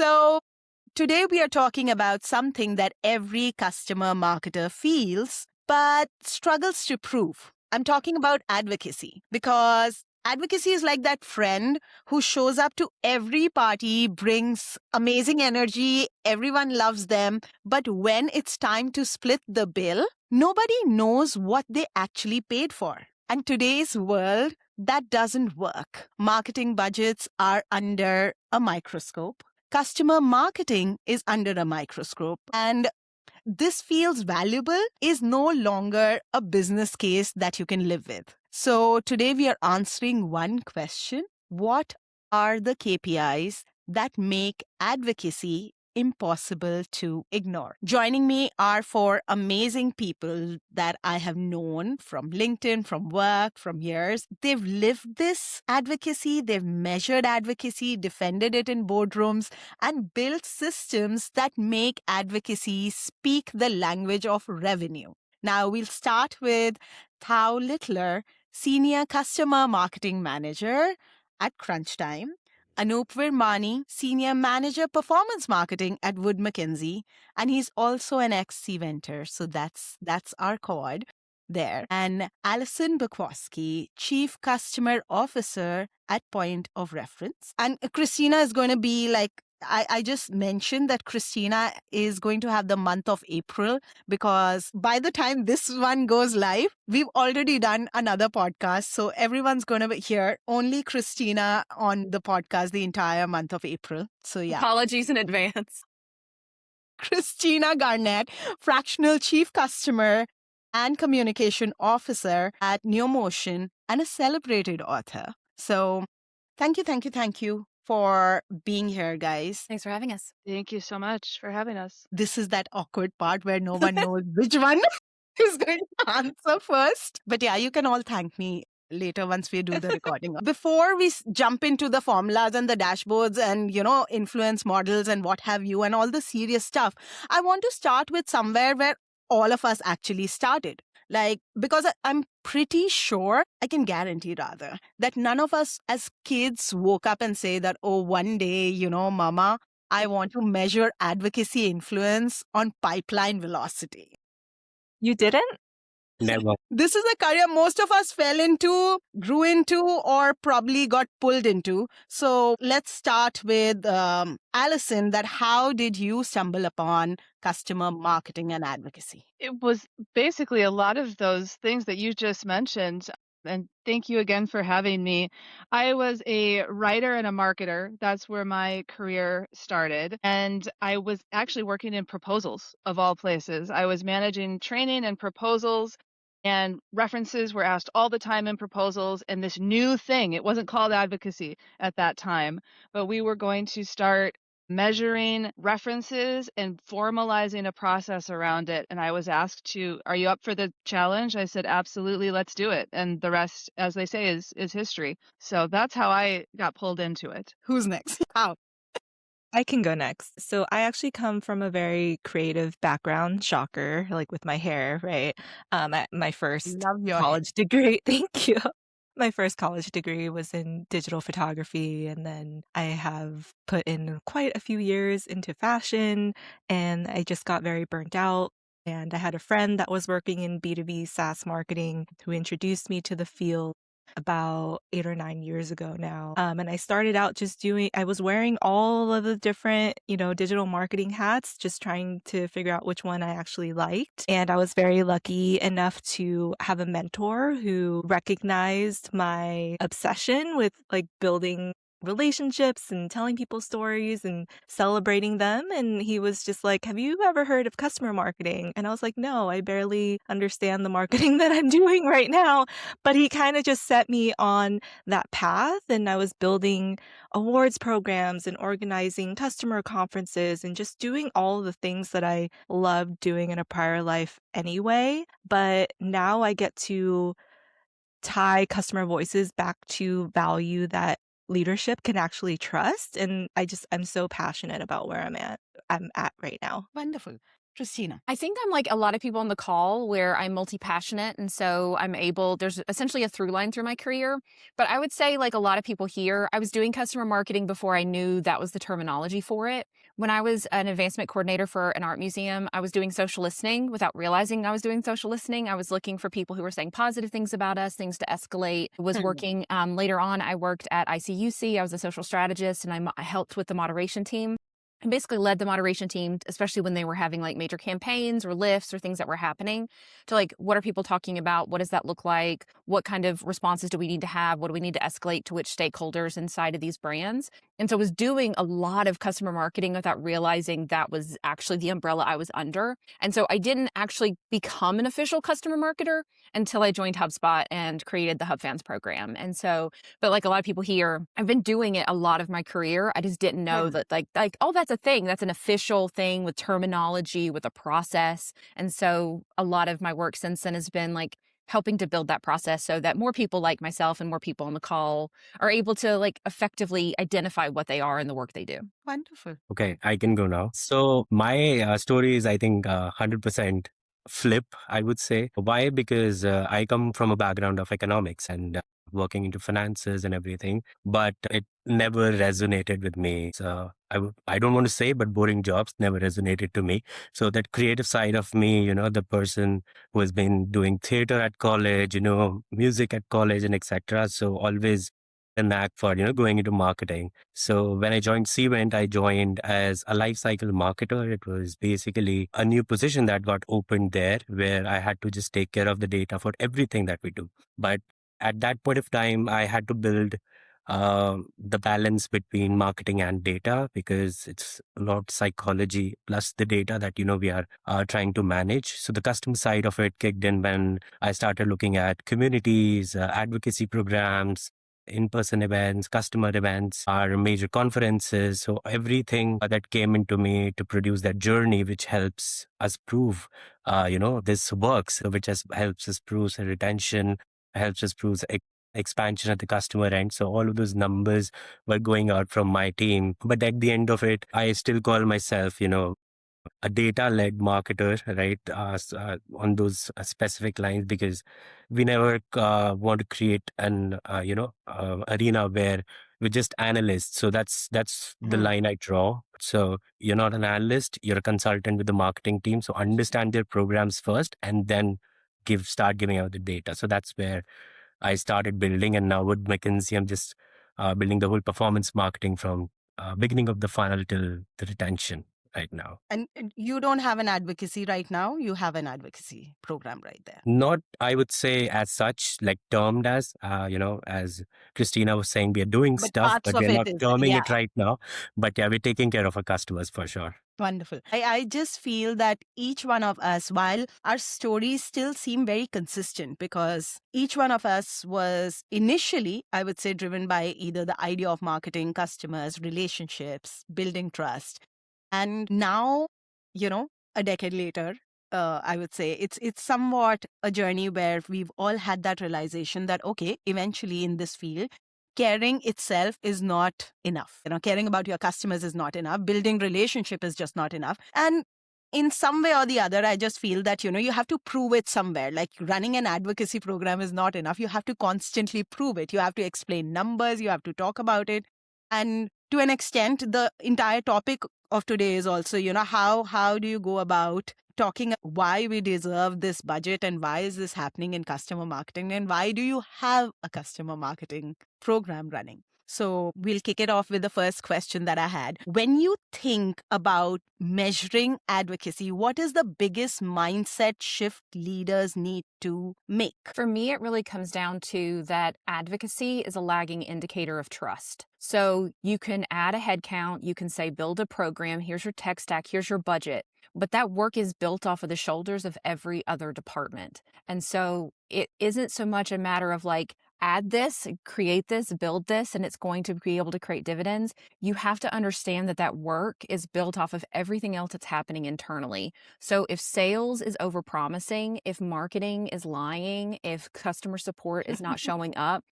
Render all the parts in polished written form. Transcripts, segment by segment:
So today we are talking about something that every customer marketer feels but struggles to prove. I'm talking about advocacy because advocacy is like that friend who shows up to every party, brings amazing energy, everyone loves them, but when it's time to split the bill, nobody knows what they actually paid for. And today's world, that doesn't work. Marketing budgets are under a microscope. Customer marketing is under a microscope. And this feels valuable is no longer a business case that you can live with. So today we are answering one question. What are the KPIs that make advocacy impossible to ignore? Joining me are four amazing people that I have known from LinkedIn, from work, from years. They've lived this advocacy, they've measured advocacy, defended it in boardrooms, and built systems that make advocacy speak the language of revenue. Now we'll start with Thao Littler, Senior Customer Marketing Manager at Crunchtime. Anoop Virmani, Senior Manager Performance Marketing at Mackenzie, and he's also an ex-Cventer, so that's our chord there. And Alison Bukowski, Chief Customer Officer at Point of Reference. And Christina is going to be like, I just mentioned that Christina is going to have the month of April because by the time this one goes live, we've already done another podcast. So everyone's going to hear only Christina on the podcast the entire month of April. So yeah. Apologies in advance. Christina Garnett, Fractional Chief Customer and Communication Officer at Neomotion and a celebrated author. So thank you for being here, guys. Thanks for having us. Thank you so much for having us. This is that awkward part where no one knows which one is going to answer first. But yeah, you can all thank me later once we do the recording. Before we jump into the formulas and the dashboards and, influence models and what have you and all the serious stuff, I want to start with somewhere where all of us actually started. Because I'm pretty sure, I can guarantee rather, that none of us as kids woke up and say that, oh, one day, mama, I want to measure advocacy influence on pipeline velocity. You didn't? Never. This is a career most of us fell into, grew into, or probably got pulled into. So let's start with Alison, that how did you stumble upon customer marketing and advocacy? It was basically a lot of those things that you just mentioned. And thank you again for having me. I was a writer and a marketer. That's where my career started. And I was actually working in proposals of all places. I was managing training and proposals, and references were asked all the time in proposals. And this new thing, it wasn't called advocacy at that time, but we were going to start measuring references and formalizing a process around it. And I was asked are you up for the challenge? I said, absolutely, let's do it. And the rest, as they say, is history. So that's how I got pulled into it. Who's next? How? I can go next. So I actually come from a very creative background, shocker, like with my hair, right? My first Love your college degree, thank you. My first college degree was in digital photography, and then I have put in quite a few years into fashion, and I just got very burnt out. And I had a friend that was working in B2B SaaS marketing who introduced me to the field about 8 or 9 years ago now. And I started out I was wearing all of the different, digital marketing hats, just trying to figure out which one I actually liked. And I was very lucky enough to have a mentor who recognized my obsession with building relationships and telling people stories and celebrating them. And he was just like, have you ever heard of customer marketing? And I was like, no, I barely understand the marketing that I'm doing right now. But he kind of just set me on that path. And I was building awards programs and organizing customer conferences and just doing all the things that I loved doing in a prior life anyway. But now I get to tie customer voices back to value that leadership can actually trust. And I'm so passionate about where I'm at right now. Wonderful. Christina. I think I'm like a lot of people on the call where I'm multi-passionate. And so there's essentially a through line through my career. But I would say like a lot of people here, I was doing customer marketing before I knew that was the terminology for it. When I was an advancement coordinator for an art museum, I was doing social listening without realizing I was doing social listening. I was looking for people who were saying positive things about us, things to escalate. Was working later on. I worked at ICUC. I was a social strategist and I helped with the moderation team. And basically led the moderation team, especially when they were having like major campaigns or lifts or things that were happening, to like, what are people talking about? What does that look like? What kind of responses do we need to have? What do we need to escalate to which stakeholders inside of these brands? And so I was doing a lot of customer marketing without realizing that was actually the umbrella I was under. And so I didn't actually become an official customer marketer until I joined HubSpot and created the HubFans program. And so, but like a lot of people here, I've been doing it a lot of my career. I just didn't know that like, oh, that's a thing. That's an official thing with terminology, with a process. And so a lot of my work since then has been like helping to build that process so that more people like myself and more people on the call are able to like effectively identify what they are in the work they do. Wonderful. Okay, I can go now. So my story is, I think, 100% flip, I would say. Why? Because I come from a background of economics and working into finances and everything, but it never resonated with me. So I don't want to say, but boring jobs never resonated to me. So that creative side of me, the person who has been doing theater at college, music at college and etc. So always a knack for, going into marketing. So when I joined Cvent, I joined as a life cycle marketer. It was basically a new position that got opened there where I had to just take care of the data for everything that we do. But at that point of time, I had to build the balance between marketing and data, because it's a lot psychology plus the data that, we are trying to manage. So the customer side of it kicked in when I started looking at communities, advocacy programs, in-person events, customer events, our major conferences. So everything that came into me to produce that journey, which helps us prove, this works, which helps us prove retention, helps us prove expansion at the customer end. So all of those numbers were going out from my team. But at the end of it, I still call myself, a data-led marketer, right? On those specific lines, because we never want to create an arena where we're just analysts. So that's the line I draw. So you're not an analyst, you're a consultant with the marketing team. So understand their programs first, and then start giving out the data. So that's where I started building, and now with Mackenzie, I'm just building the whole performance marketing from beginning of the funnel till the retention right now. And you don't have an advocacy right now. You have an advocacy program right there. Not, I would say, as such, like termed as, as Christina was saying, we are doing stuff, but we're not terming it right now. But yeah, we're taking care of our customers for sure. Wonderful. I just feel that each one of us, while our stories still seem very consistent, because each one of us was initially, I would say, driven by either the idea of marketing, customers, relationships, building trust. And now, a decade later, I would say it's somewhat a journey where we've all had that realization that, okay, eventually in this field, caring itself is not enough. Caring about your customers is not enough. Building relationship is just not enough. And in some way or the other, I just feel that, you have to prove it somewhere. Like running an advocacy program is not enough. You have to constantly prove it. You have to explain numbers. You have to talk about it. And to an extent, the entire topic of today is also, how do you go about talking why we deserve this budget and why is this happening in customer marketing and why do you have a customer marketing program running? So we'll kick it off with the first question that I had. When you think about measuring advocacy, what is the biggest mindset shift leaders need to make? For me, it really comes down to that advocacy is a lagging indicator of trust. So you can add a headcount, you can say, build a program, here's your tech stack, here's your budget. But that work is built off of the shoulders of every other department. And so it isn't so much a matter of like, add this, create this, build this, and it's going to be able to create dividends. You have to understand that that work is built off of everything else that's happening internally. So if sales is overpromising, if marketing is lying, if customer support is not showing up,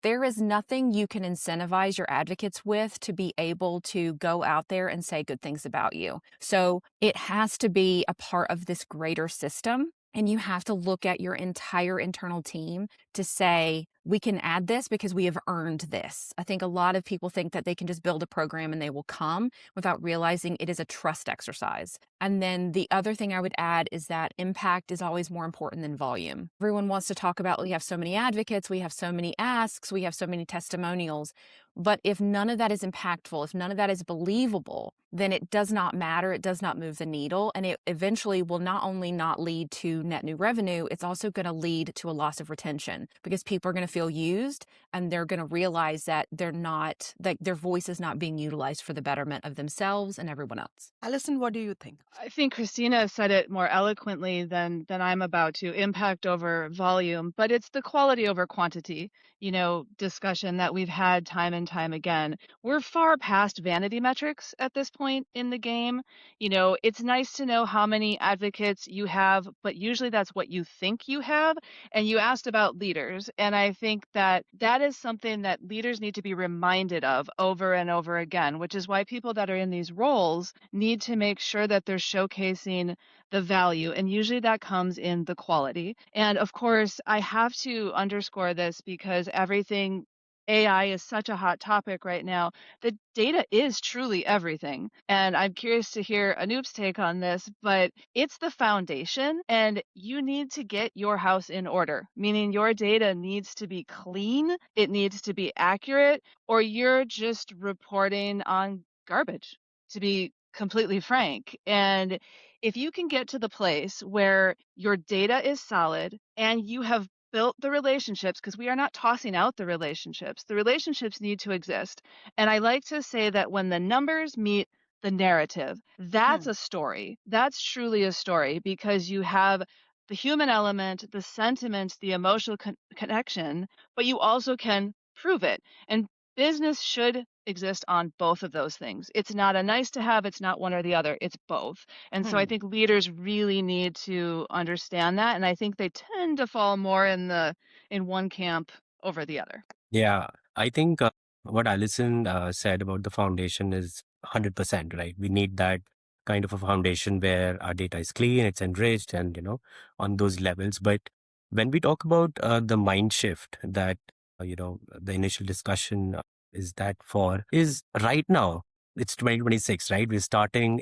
there is nothing you can incentivize your advocates with to be able to go out there and say good things about you. So it has to be a part of this greater system. And you have to look at your entire internal team to say, we can add this because we have earned this. I think a lot of people think that they can just build a program and they will come without realizing it is a trust exercise. And then the other thing I would add is that impact is always more important than volume. Everyone wants to talk about, we have so many advocates, we have so many asks, we have so many testimonials. But if none of that is impactful, if none of that is believable, then it does not matter. It does not move the needle. And it eventually will not only not lead to net new revenue, it's also going to lead to a loss of retention because people are going to feel used and they're going to realize that they're not, like their voice is not being utilized for the betterment of themselves and everyone else. Alison, what do you think? I think Christina said it more eloquently than I'm about to. Impact over volume, but it's the quality over quantity, discussion that we've had time and time again. We're far past vanity metrics at this point in the game. It's nice to know how many advocates you have, but usually that's what you think you have. And you asked about leaders, and I think that is something that leaders need to be reminded of over and over again, which is why people that are in these roles need to make sure that they're showcasing the value. And usually that comes in the quality. And of course, I have to underscore this because everything AI is such a hot topic right now. The data is truly everything. And I'm curious to hear Anoop's take on this, but it's the foundation and you need to get your house in order, meaning your data needs to be clean, it needs to be accurate, or you're just reporting on garbage, to be completely frank. And if you can get to the place where your data is solid and you have built the relationships, because we are not tossing out the relationships need to exist. And I like to say that when the numbers meet the narrative, that's a story. That's truly a story because you have the human element, the sentiment, the emotional connection, but you also can prove it. And business should exist on both of those things. It's not a nice to have, it's not one or the other, it's both. And so I think leaders really need to understand that. And I think they tend to fall more in one camp over the other. Yeah, I think what Alison said about the foundation is 100%, right? We need that kind of a foundation where our data is clean, it's enriched, and, on those levels. But when we talk about the mind shift that, the initial discussion is right now. It's 2026, right?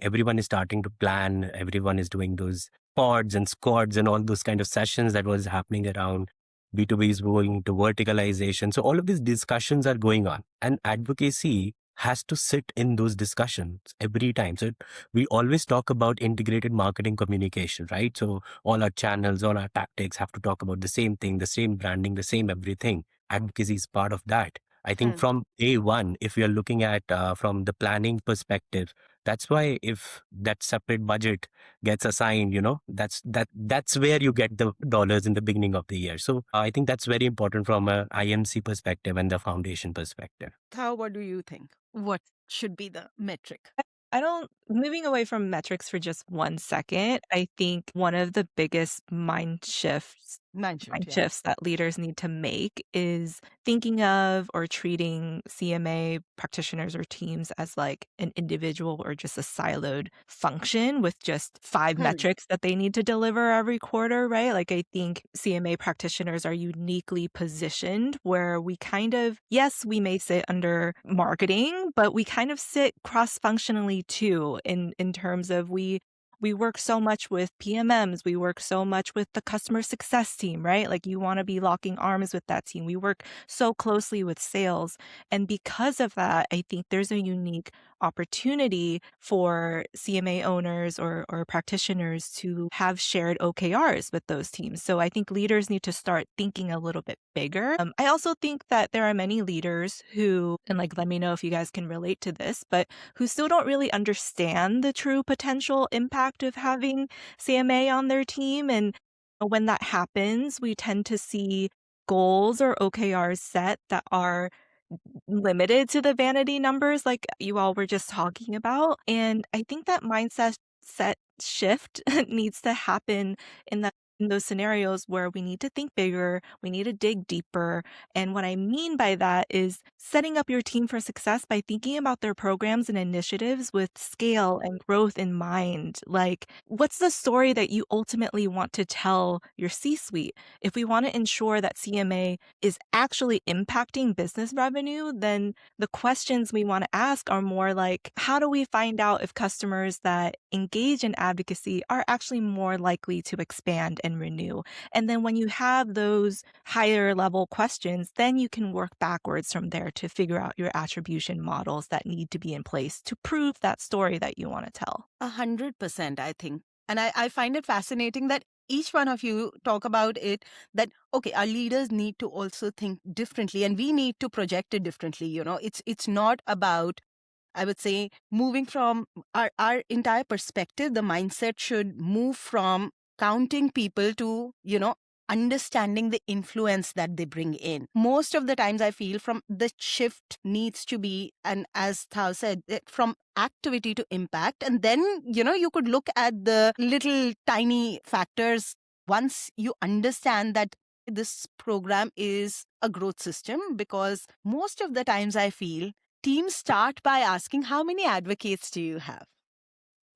Everyone is starting to plan, everyone is doing those pods and squads and all those kind of sessions that was happening around. B2B is going to verticalization. So all of these discussions are going on, and advocacy has to sit in those discussions every time. So we always talk about integrated marketing communication, right? So all our channels, all our tactics have to talk about the same thing, the same branding, the same everything. Advocacy is part of that. I think from day one, if we are looking at from the planning perspective, that's why if that separate budget gets assigned, that's where you get the dollars in the beginning of the year. So I think that's very important from a IMC perspective and the foundation perspective. Thao, what do you think? What should be the metric? Moving away from metrics for just 1 second, I think one of the biggest mind shifts that leaders need to make is thinking of or treating CMA practitioners or teams as like an individual or just a siloed function with just 5 metrics that they need to deliver every quarter, right? Like I think CMA practitioners are uniquely positioned where we kind of, yes, we may sit under marketing, but we kind of sit cross-functionally too in terms of we work so much with PMMs. We work so much with the customer success team, right? Like you want to be locking arms with that team. We work so closely with sales. And because of that, I think there's a unique opportunity for CMA owners or practitioners to have shared OKRs with those teams. So I think leaders need to start thinking a little bit bigger. I also think that there are many leaders who, and like, let me know if you guys can relate to this, but who still don't really understand the true potential impact of having CMA on their team. And when that happens, we tend to see goals or OKRs set that are limited to the vanity numbers like you all were just talking about. And I think that mindset shift needs to happen in the in those scenarios where we need to think bigger, we need to dig deeper. And what I mean by that is setting up your team for success by thinking about their programs and initiatives with scale and growth in mind. Like, what's the story that you ultimately want to tell your C suite? If we want to ensure that CMA is actually impacting business revenue, then the questions we want to ask are more like, how do we find out if customers that engage in advocacy are actually more likely to expand and renew? And then when you have those higher level questions, then you can work backwards from there to figure out your attribution models that need to be in place to prove that story that you want to tell. 100%, I think. And I find it fascinating that each one of you talk about it, that, okay, our leaders need to also think differently and we need to project it differently. It's not about, I would say, moving from our entire perspective. The mindset should move from counting people to, understanding the influence that they bring in. Most of the times I feel from the shift needs to be, and as Thao said, from activity to impact. And then, you could look at the little tiny factors once you understand that this program is a growth system, because most of the times I feel teams start by asking, how many advocates do you have?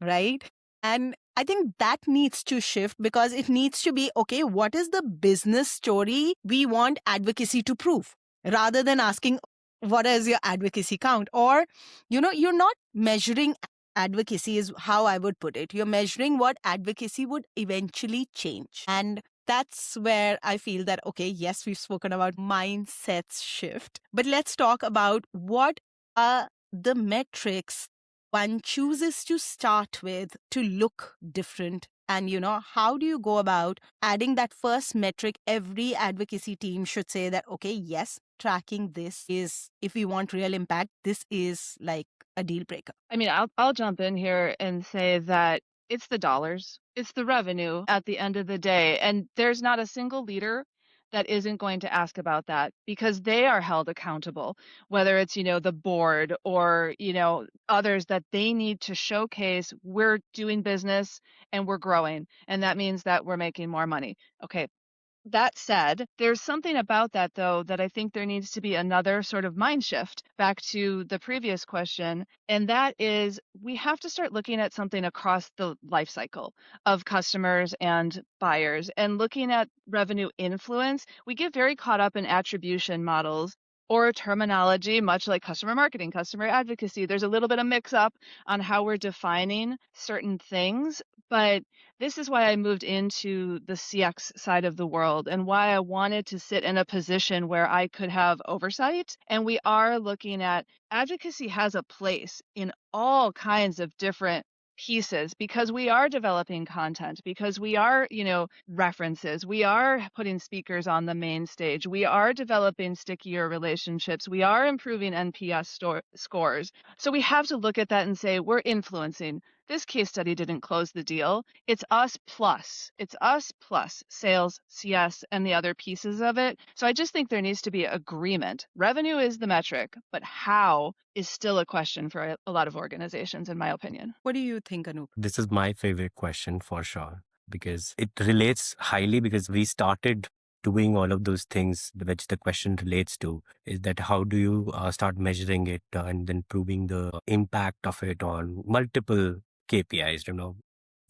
Right? And I think that needs to shift, because it needs to be, okay, what is the business story we want advocacy to prove? Rather than asking, what is your advocacy count? Or, you're not measuring advocacy, is how I would put it. You're measuring what advocacy would eventually change. And that's where I feel that, okay, yes, we've spoken about mindsets shift, but let's talk about what are the metrics one chooses to start with to look different. And, how do you go about adding that first metric? Every advocacy team should say that, okay, yes, tracking this is, if we want real impact, this is like a deal breaker. I mean, I'll jump in here and say that it's the dollars, it's the revenue at the end of the day. And there's not a single leader that isn't going to ask about that, because they are held accountable, whether it's, the board or, others, that they need to showcase we're doing business and we're growing. And that means that we're making more money. Okay. That said, there's something about that, though, that I think there needs to be another sort of mind shift back to the previous question. And that is, we have to start looking at something across the life cycle of customers and buyers, and looking at revenue influence. We get very caught up in attribution models or terminology, much like customer marketing, customer advocacy. There's a little bit of mix up on how we're defining certain things. But this is why I moved into the CX side of the world, and why I wanted to sit in a position where I could have oversight. And we are looking at advocacy has a place in all kinds of different pieces, because we are developing content, because we are, references, we are putting speakers on the main stage, we are developing stickier relationships, we are improving NPS scores. So we have to look at that and say, we're influencing. This case study didn't close the deal. It's us plus. It's us plus sales, CS, and the other pieces of it. So I just think there needs to be agreement. Revenue is the metric, but how is still a question for a lot of organizations, in my opinion. What do you think, Anoop? This is my favorite question for sure, because it relates highly, because we started doing all of those things which the question relates to. Is that how do you start measuring it and then proving the impact of it on multiple KPIs?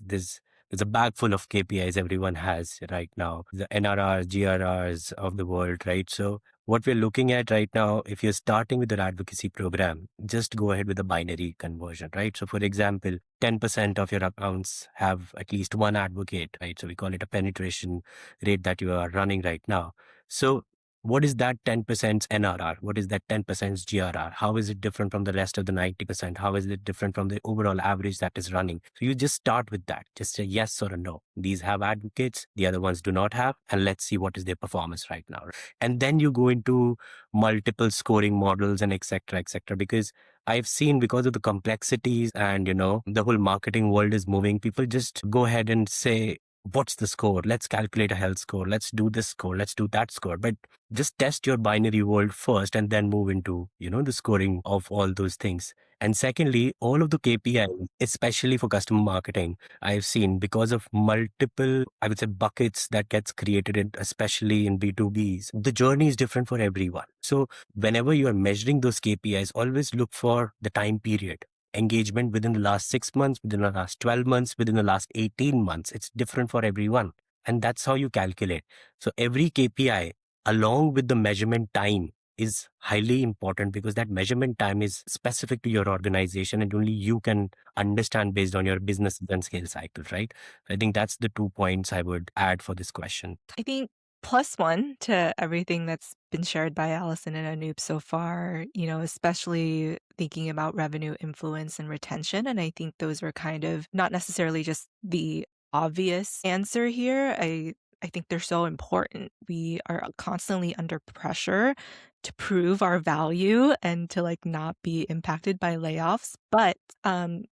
There's a bag full of KPIs everyone has right now, the NRRs, GRRs of the world, right? So what we're looking at right now, if you're starting with your advocacy program, just go ahead with a binary conversion, right? So for example, 10% of your accounts have at least one advocate, right? So we call it a penetration rate that you are running right now. So what is that 10% NRR? What is that 10% GRR? How is it different from the rest of the 90%? How is it different from the overall average that is running? So you just start with that. Just say yes or a no. These have advocates, the other ones do not have, and let's see what is their performance right now. And then you go into multiple scoring models and et cetera, because I've seen, because of the complexities and, the whole marketing world is moving, people just go ahead and say, what's the score? Let's calculate a health score. Let's do this score. Let's do that score. But just test your binary world first and then move into, the scoring of all those things. And secondly, all of the KPIs, especially for customer marketing, I've seen because of multiple, I would say, buckets that gets created, especially in B2Bs, the journey is different for everyone. So whenever you are measuring those KPIs, always look for the time period. Engagement within the last 6 months, within the last 12 months, within the last 18 months. It's different for everyone. And that's how you calculate. So every KPI, along with the measurement time, is highly important because that measurement time is specific to your organization and only you can understand based on your business and scale cycle, right? I think that's the 2 points I would add for this question. I think +1 to everything that's been shared by Alison and Anoop so far, especially thinking about revenue influence and retention. And I think those are kind of not necessarily just the obvious answer here. I think they're so important. We are constantly under pressure to prove our value and to not be impacted by layoffs. But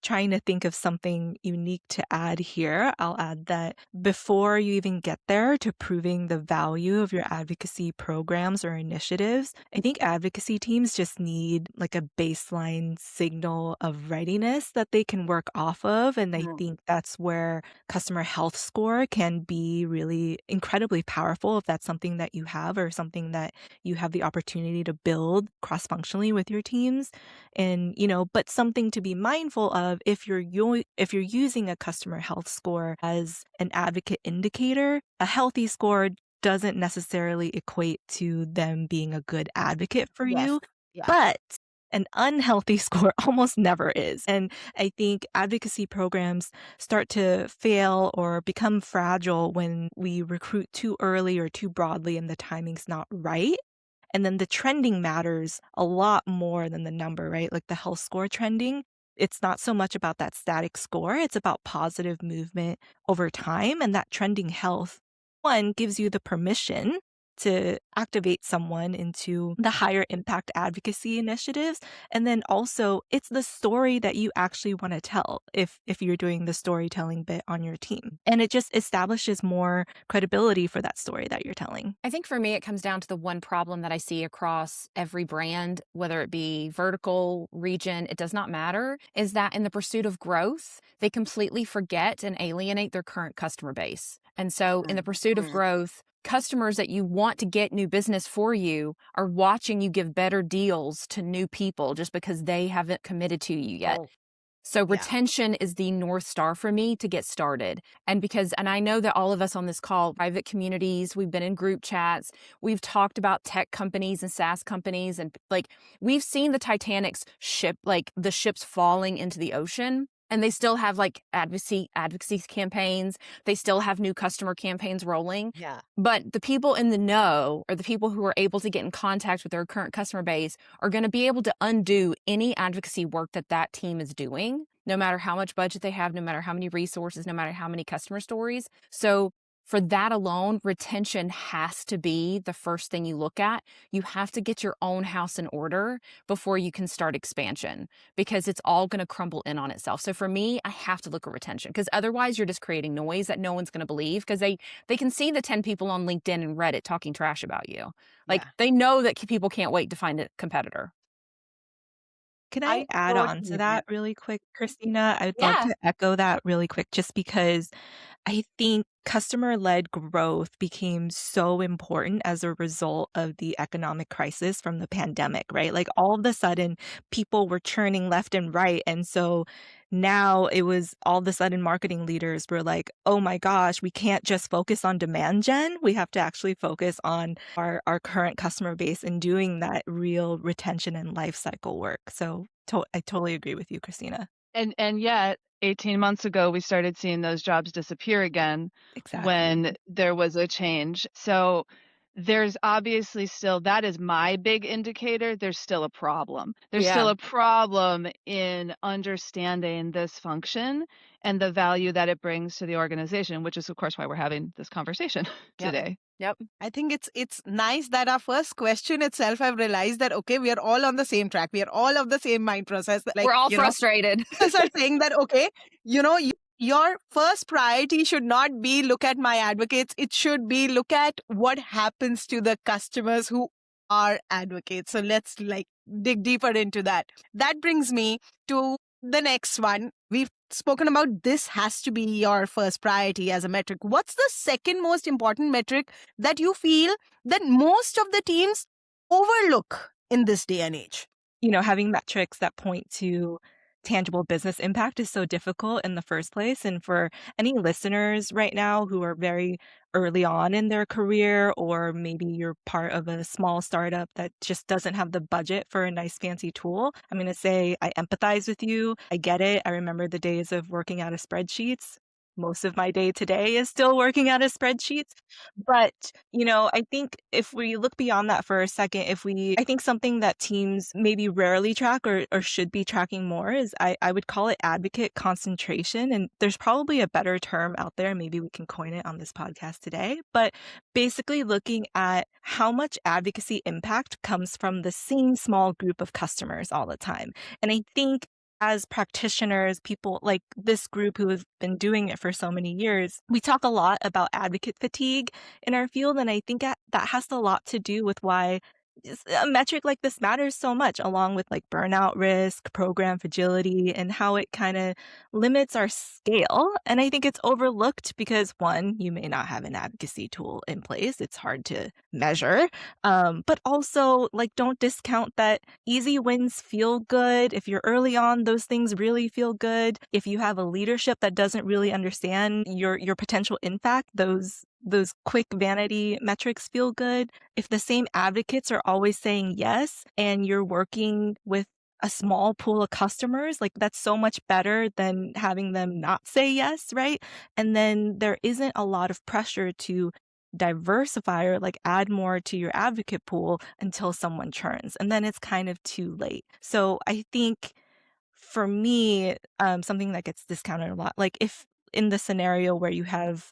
trying to think of something unique to add here, I'll add that before you even get there to proving the value of your advocacy programs or initiatives, I think advocacy teams just need a baseline signal of readiness that they can work off of. And I think that's where customer health score can be really incredibly powerful if that's something that you have or something that you have the opportunity to build cross-functionally with your teams. And but something to be mindful of if you're using a customer health score as an advocate indicator, a healthy score doesn't necessarily equate to them being a good advocate for you. Yeah. But an unhealthy score almost never is. And I think advocacy programs start to fail or become fragile when we recruit too early or too broadly and the timing's not right. And then the trending matters a lot more than the number, right? Like the health score trending. It's not so much about that static score. It's about positive movement over time. And that trending health, one, gives you the permission to activate someone into the higher impact advocacy initiatives. And then also it's the story that you actually want to tell if you're doing the storytelling bit on your team. And it just establishes more credibility for that story that you're telling. I think for me, it comes down to the one problem that I see across every brand, whether it be vertical, region, it does not matter, is that in the pursuit of growth, they completely forget and alienate their current customer base. And so in the pursuit of growth, customers that you want to get new business for you are watching you give better deals to new people just because they haven't committed to you yet. So retention is the North Star for me to get started. And I know that all of us on this call, private communities, we've been in group chats, we've talked about tech companies and SaaS companies, and we've seen the Titanic's ship, the ships falling into the ocean. And they still have advocacy campaigns. They still have new customer campaigns rolling. Yeah. But the people in the know, or the people who are able to get in contact with their current customer base, are going to be able to undo any advocacy work that team is doing, no matter how much budget they have, no matter how many resources, no matter how many customer stories. So for that alone, retention has to be the first thing you look at. You have to get your own house in order before you can start expansion, because it's all going to crumble in on itself. So for me, I have to look at retention, because otherwise you're just creating noise that no one's going to believe, because they can see the 10 people on LinkedIn and Reddit talking trash about you. They know that people can't wait to find a competitor. Can I add on to that really quick, Christina? I'd love to echo that really quick, just because I think customer-led growth became so important as a result of the economic crisis from the pandemic, right? All of a sudden, people were churning left and right. And so now it was all of a sudden marketing leaders were like, oh my gosh, we can't just focus on demand gen. We have to actually focus on our current customer base and doing that real retention and life cycle work. So I totally agree with you, Christina. And yet 18 months ago, we started seeing those jobs disappear again when there was a change. So there's obviously still, that is my big indicator, there's still a problem. There's still a problem in understanding this function and the value that it brings to the organization, which is, of course, why we're having this conversation today. Yep. I think it's nice that our first question itself, I've realized that, okay, we are all on the same track. We are all of the same mind process. We're all frustrated. People are saying that, okay, your first priority should not be look at my advocates. It should be look at what happens to the customers who are advocates. So let's dig deeper into that. That brings me to the next one. We've spoken about this has to be your first priority as a metric. What's the second most important metric that you feel that most of the teams overlook in this day and age? Having metrics that point to tangible business impact is so difficult in the first place. And for any listeners right now who are very early on in their career, or maybe you're part of a small startup that just doesn't have the budget for a nice fancy tool, I'm going to say I empathize with you. I get it. I remember the days of working out of spreadsheets. Most of my day today is still working out of spreadsheets. But, I think if we look beyond that for a second, I think something that teams maybe rarely track or should be tracking more is I would call it advocate concentration. And there's probably a better term out there. Maybe we can coin it on this podcast today. But basically looking at how much advocacy impact comes from the same small group of customers all the time. And I think as practitioners, people like this group who have been doing it for so many years, we talk a lot about advocate fatigue in our field. And I think that has a lot to do with why a metric like this matters so much, along with like burnout risk, program fragility, and how it kind of limits our scale. And I think it's overlooked because, one, you may not have an advocacy tool in place. It's hard to measure. But also, like, don't discount that easy wins feel good. If you're early on, those things really feel good. If you have a leadership that doesn't really understand your potential impact, those quick vanity metrics feel good. If the same advocates are always saying yes and you're working with a small pool of customers, like that's so much better than having them not say yes, right? And then there isn't a lot of pressure to diversify or like add more to your advocate pool until someone churns. And then it's kind of too late. So I think for me, something that gets discounted a lot, like if in the scenario where you have,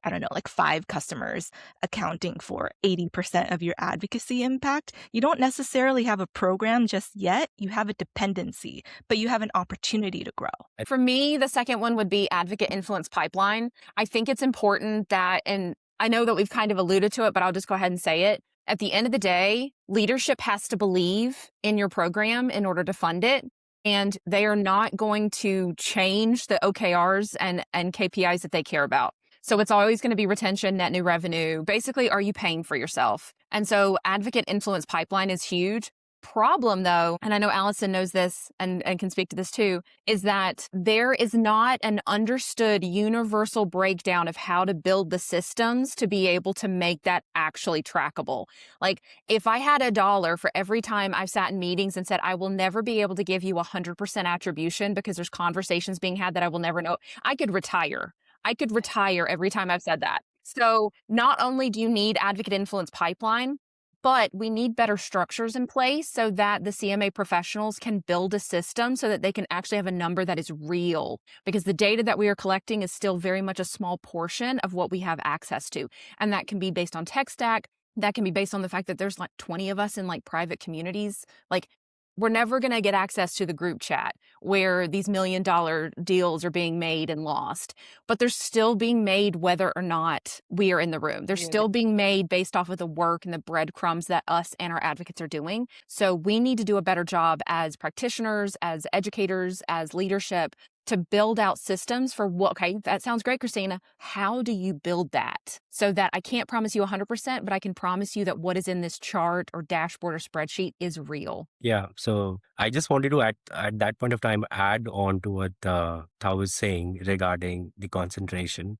I don't know, like 5 customers accounting for 80% of your advocacy impact, you don't necessarily have a program just yet. You have a dependency, but you have an opportunity to grow. For me, the second one would be advocate influence pipeline. I think it's important that, and I know that we've kind of alluded to it, but I'll just go ahead and say it. At the end of the day, leadership has to believe in your program in order to fund it. And they are not going to change the OKRs and KPIs that they care about. So it's always going to be retention, net new revenue. Basically, are you paying for yourself? And so advocate influence pipeline is huge. Problem though, and I know Alison knows this and can speak to this too, is that there is not an understood universal breakdown of how to build the systems to be able to make that actually trackable. Like if I had $1 for every time I've sat in meetings and said, I will never be able to give you 100% attribution because there's conversations being had that I will never know, I could retire. I could retire every time I've said that. So not only do you need advocate influence pipeline, but we need better structures in place so that the CMA professionals can build a system so that they can actually have a number that is real, because the data that we are collecting is still very much a small portion of what we have access to. And that can be based on tech stack. That can be based on the fact that there's like 20 of us in like private communities. Like we're never going to get access to the group chat where these $1 million deals are being made and lost, but they're still being made whether or not we are in the room. They're still being made based off of the work and the breadcrumbs that us and our advocates are doing. So we need to do a better job as practitioners, as educators, as leadership to build out systems for what, okay, that sounds great, Christina. How do you build that so that I can't promise you 100%, but I can promise you that what is in this chart or dashboard or spreadsheet is real? Yeah. So I just wanted to at that point of time, add on to what Thao was saying regarding the concentration.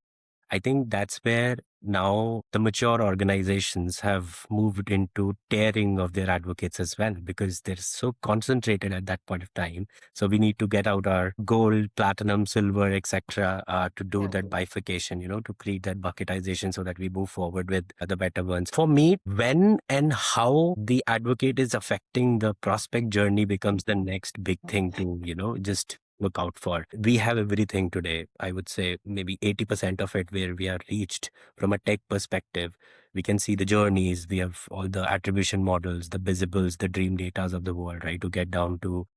I think that's where now the mature organizations have moved into tearing of their advocates as well, because they're so concentrated at that point of time. So we need to get out our gold, platinum, silver, etc. To do that bifurcation, to create that bucketization so that we move forward with the better ones. For me, when and how the advocate is affecting the prospect journey becomes the next big thing to, just look out for. We have everything today. I would say maybe 80% of it where we are reached from a tech perspective. We can see the journeys. We have all the attribution models, the visibles, the dream datas of the world, right? To get down to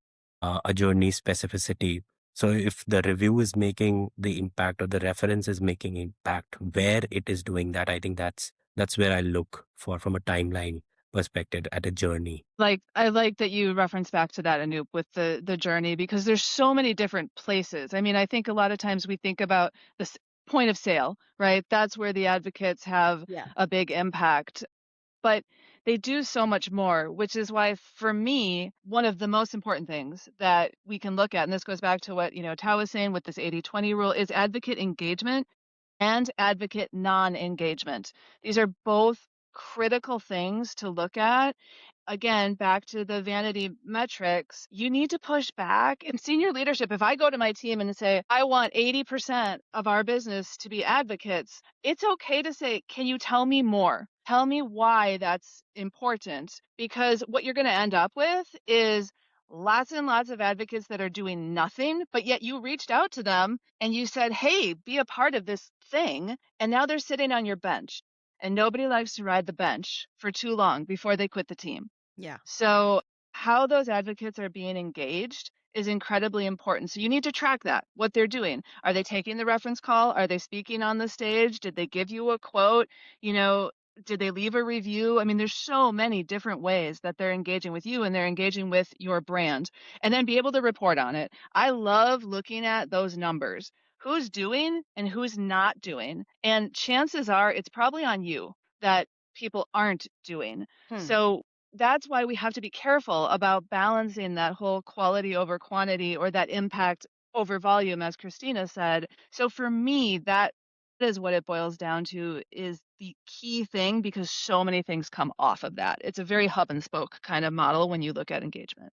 a journey specificity. So if the review is making the impact or the reference is making impact, where it is doing that, I think that's where I look for from a timeline perspective, at a journey. Like, I like that you reference back to that, Anoop, with the journey, because there's so many different places. I mean, I think a lot of times we think about the point of sale, right? That's where the advocates have Yeah. a big impact. But they do so much more, which is why, for me, one of the most important things that we can look at, and this goes back to what, Thao was saying with this 80/20 rule, is advocate engagement and advocate non-engagement. These are both critical things to look at. Again, back to the vanity metrics, you need to push back. In senior leadership, if I go to my team and say, I want 80% of our business to be advocates, it's okay to say, can you tell me more? Tell me why that's important. Because what you're going to end up with is lots and lots of advocates that are doing nothing, but yet you reached out to them and you said, hey, be a part of this thing. And now they're sitting on your bench. And nobody likes to ride the bench for too long before they quit the team. Yeah. So how those advocates are being engaged is incredibly important. So you need to track that, what they're doing. Are they taking the reference call? Are they speaking on the stage? Did they give you a quote? Did they leave a review? I mean, there's so many different ways that they're engaging with you and they're engaging with your brand, and then be able to report on it. I love looking at those numbers. Who's doing and who's not doing? And chances are it's probably on you that people aren't doing. So that's why we have to be careful about balancing that whole quality over quantity, or that impact over volume, as Christina said. So for me, that is what it boils down to, is the key thing, because so many things come off of that. It's a very hub and spoke kind of model when you look at engagement.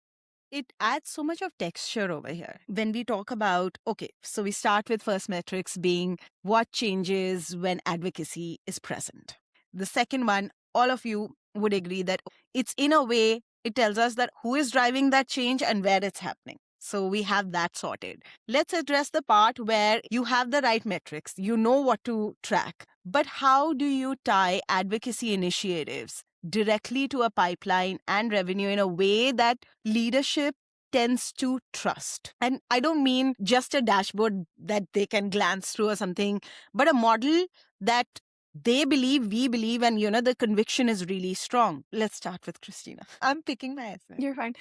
It adds so much of texture over here. When we talk about, okay, so we start with first metrics being what changes when advocacy is present. The second one, all of you would agree that it's, in a way, it tells us that who is driving that change and where it's happening. So we have that sorted. Let's address the part where you have the right metrics, you know what to track. But how do you tie advocacy initiatives directly to a pipeline and revenue in a way that leadership tends to trust? And I don't mean just a dashboard that they can glance through or something, but a model that they believe, we believe, and the conviction is really strong. Let's start with Christina. I'm picking my essay. You're fine.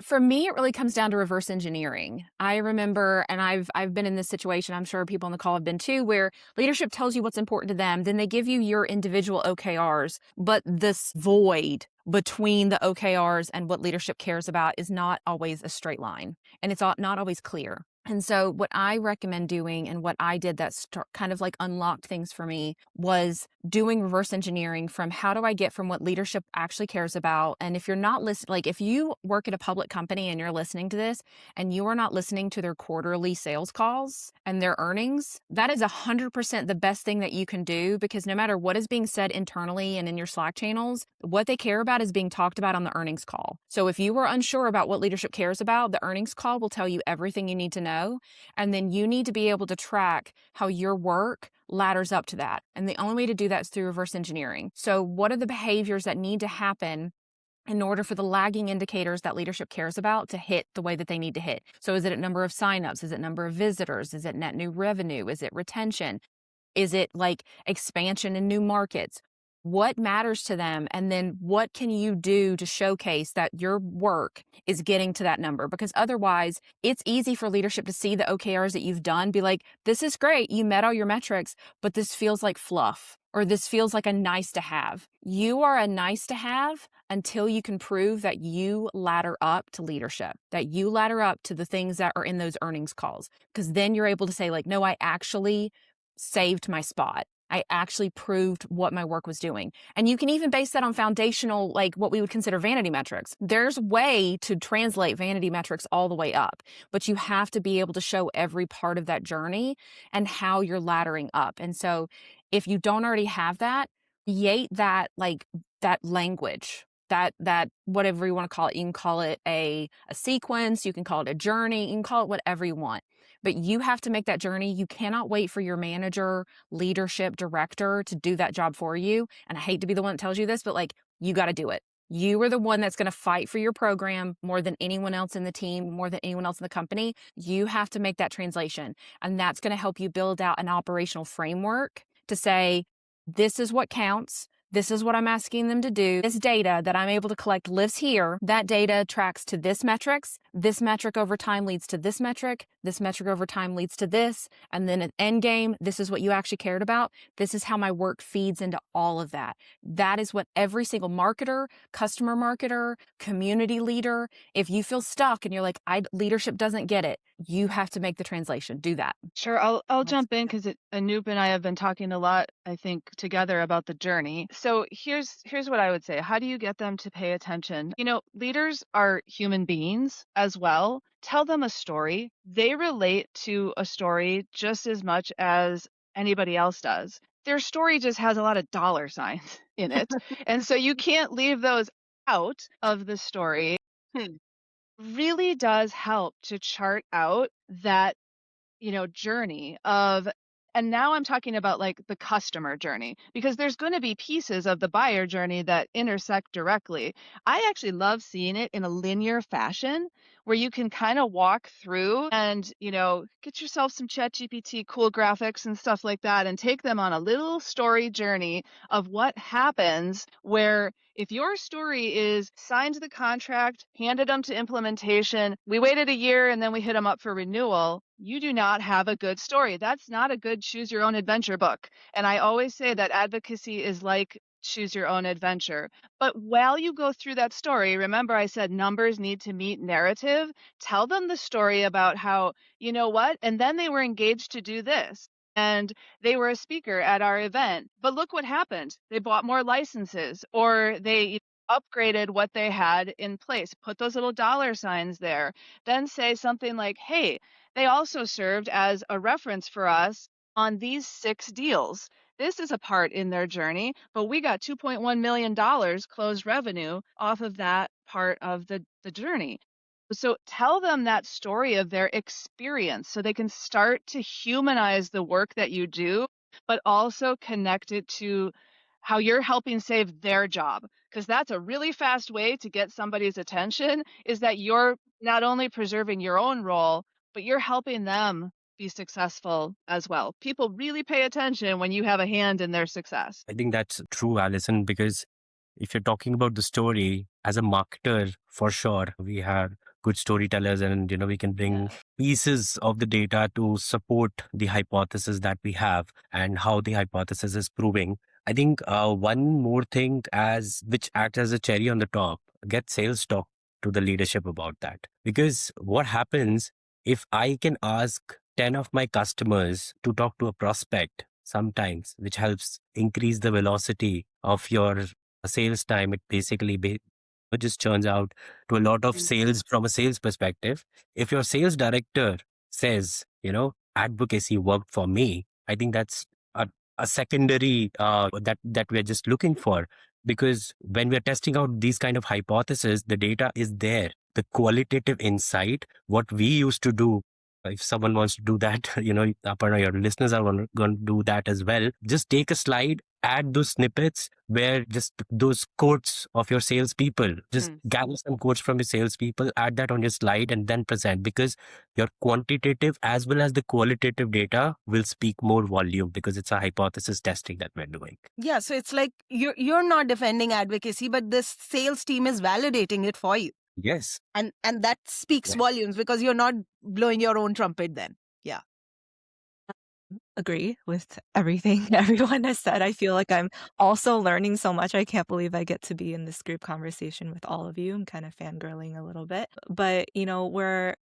For me, it really comes down to reverse engineering. I remember, and I've been in this situation, I'm sure people on the call have been too, where leadership tells you what's important to them, then they give you your individual OKRs, but this void between the OKRs and what leadership cares about is not always a straight line, and it's not always clear. And so what I recommend doing, and what I did that kind of like unlocked things for me, was doing reverse engineering from how do I get from what leadership actually cares about. And if you're not listening, like if you work at a public company and you're listening to this and you are not listening to their quarterly sales calls and their earnings, that is 100% the best thing that you can do, because no matter what is being said internally and in your Slack channels, what they care about is being talked about on the earnings call. So if you are unsure about what leadership cares about, the earnings call will tell you everything you need to know. And then you need to be able to track how your work ladders up to that. And the only way to do that is through reverse engineering. So what are the behaviors that need to happen in order for the lagging indicators that leadership cares about to hit the way that they need to hit? So is it a number of signups? Is it number of visitors? Is it net new revenue? Is it retention? Is it like expansion in new markets? What matters to them? And then what can you do to showcase that your work is getting to that number? Because otherwise, it's easy for leadership to see the OKRs that you've done, be like, this is great, you met all your metrics, but this feels like fluff, or this feels like a nice to have. You are a nice to have until you can prove that you ladder up to leadership, that you ladder up to the things that are in those earnings calls. Because then you're able to say, like, no, I actually saved my spot. I actually proved what my work was doing. And you can even base that on foundational, like what we would consider vanity metrics. There's a way to translate vanity metrics all the way up, but you have to be able to show every part of that journey and how you're laddering up. And so if you don't already have that, create that, like that language, that whatever you want to call it. You can call it a sequence, you can call it a journey, you can call it whatever you want. But you have to make that journey. You cannot wait for your manager, leadership, director to do that job for you. And I hate to be the one that tells you this, but like, you got to do it. You are the one that's going to fight for your program more than anyone else in the team, more than anyone else in the company. You have to make that translation. And that's going to help you build out an operational framework to say, this is what counts. This is what I'm asking them to do. This data that I'm able to collect lives here. That data tracks to this metrics. This metric over time leads to this metric. This metric over time leads to this. And then at end game, this is what you actually cared about. This is how my work feeds into all of that. That is what every single marketer, customer marketer, community leader, if you feel stuck and you're like, leadership doesn't get it, you have to make the translation. Do that. Sure, I'll jump in because Anoop and I have been talking a lot, I think, together about the journey. So here's what I would say. How do you get them to pay attention? Leaders are human beings as well. Tell them a story. They relate to a story just as much as anybody else does. Their story just has a lot of dollar signs in it. And so you can't leave those out of the story. Really does help to chart out that journey of, and now I'm talking about like the customer journey, because there's going to be pieces of the buyer journey that intersect directly. I actually love seeing it in a linear fashion where you can kind of walk through and, get yourself some ChatGPT cool graphics and stuff like that and take them on a little story journey of what happens where if your story is signed the contract, handed them to implementation, we waited a year and then we hit them up for renewal, you do not have a good story. That's not a good choose your own adventure book. And I always say that advocacy is like choose your own adventure. But while you go through that story, remember I said numbers need to meet narrative. Tell them the story about how, you know what? And then they were engaged to do this. And they were a speaker at our event. But look what happened. They bought more licenses or they upgraded what they had in place. Put those little dollar signs there. Then say something like, hey, they also served as a reference for us on these 6 deals. This is a part in their journey, but we got $2.1 million closed revenue off of that part of the journey. So tell them that story of their experience so they can start to humanize the work that you do, but also connect it to how you're helping save their job. Because that's a really fast way to get somebody's attention, is that you're not only preserving your own role, but you're helping them be successful as well. People really pay attention when you have a hand in their success. I think that's true, Alison, because if you're talking about the story as a marketer, for sure, we have good storytellers and, we can bring pieces of the data to support the hypothesis that we have and how the hypothesis is proving. I think one more thing which acts as a cherry on the top, get sales talk to the leadership about that. Because what happens if I can ask 10 of my customers to talk to a prospect sometimes, which helps increase the velocity of your sales time, it basically just churns out to a lot of sales from a sales perspective. If your sales director says, advocacy worked for me, I think that's a secondary that we're just looking for. Because when we're testing out these kind of hypotheses, the data is there. The qualitative insight, what we used to do, if someone wants to do that, Aparna, your listeners are going to do that as well. Just take a slide, add those snippets where just those quotes of your salespeople, just gather some quotes from your salespeople, add that on your slide and then present, because your quantitative as well as the qualitative data will speak more volume because it's a hypothesis testing that we're doing. Yeah, so it's like you're not defending advocacy, but this sales team is validating it for you. Yes. And that speaks volumes because you're not blowing your own trumpet then. Yeah. Agree with everything everyone has said. I feel like I'm also learning so much. I can't believe I get to be in this group conversation with all of you. I'm kind of fangirling a little bit. But,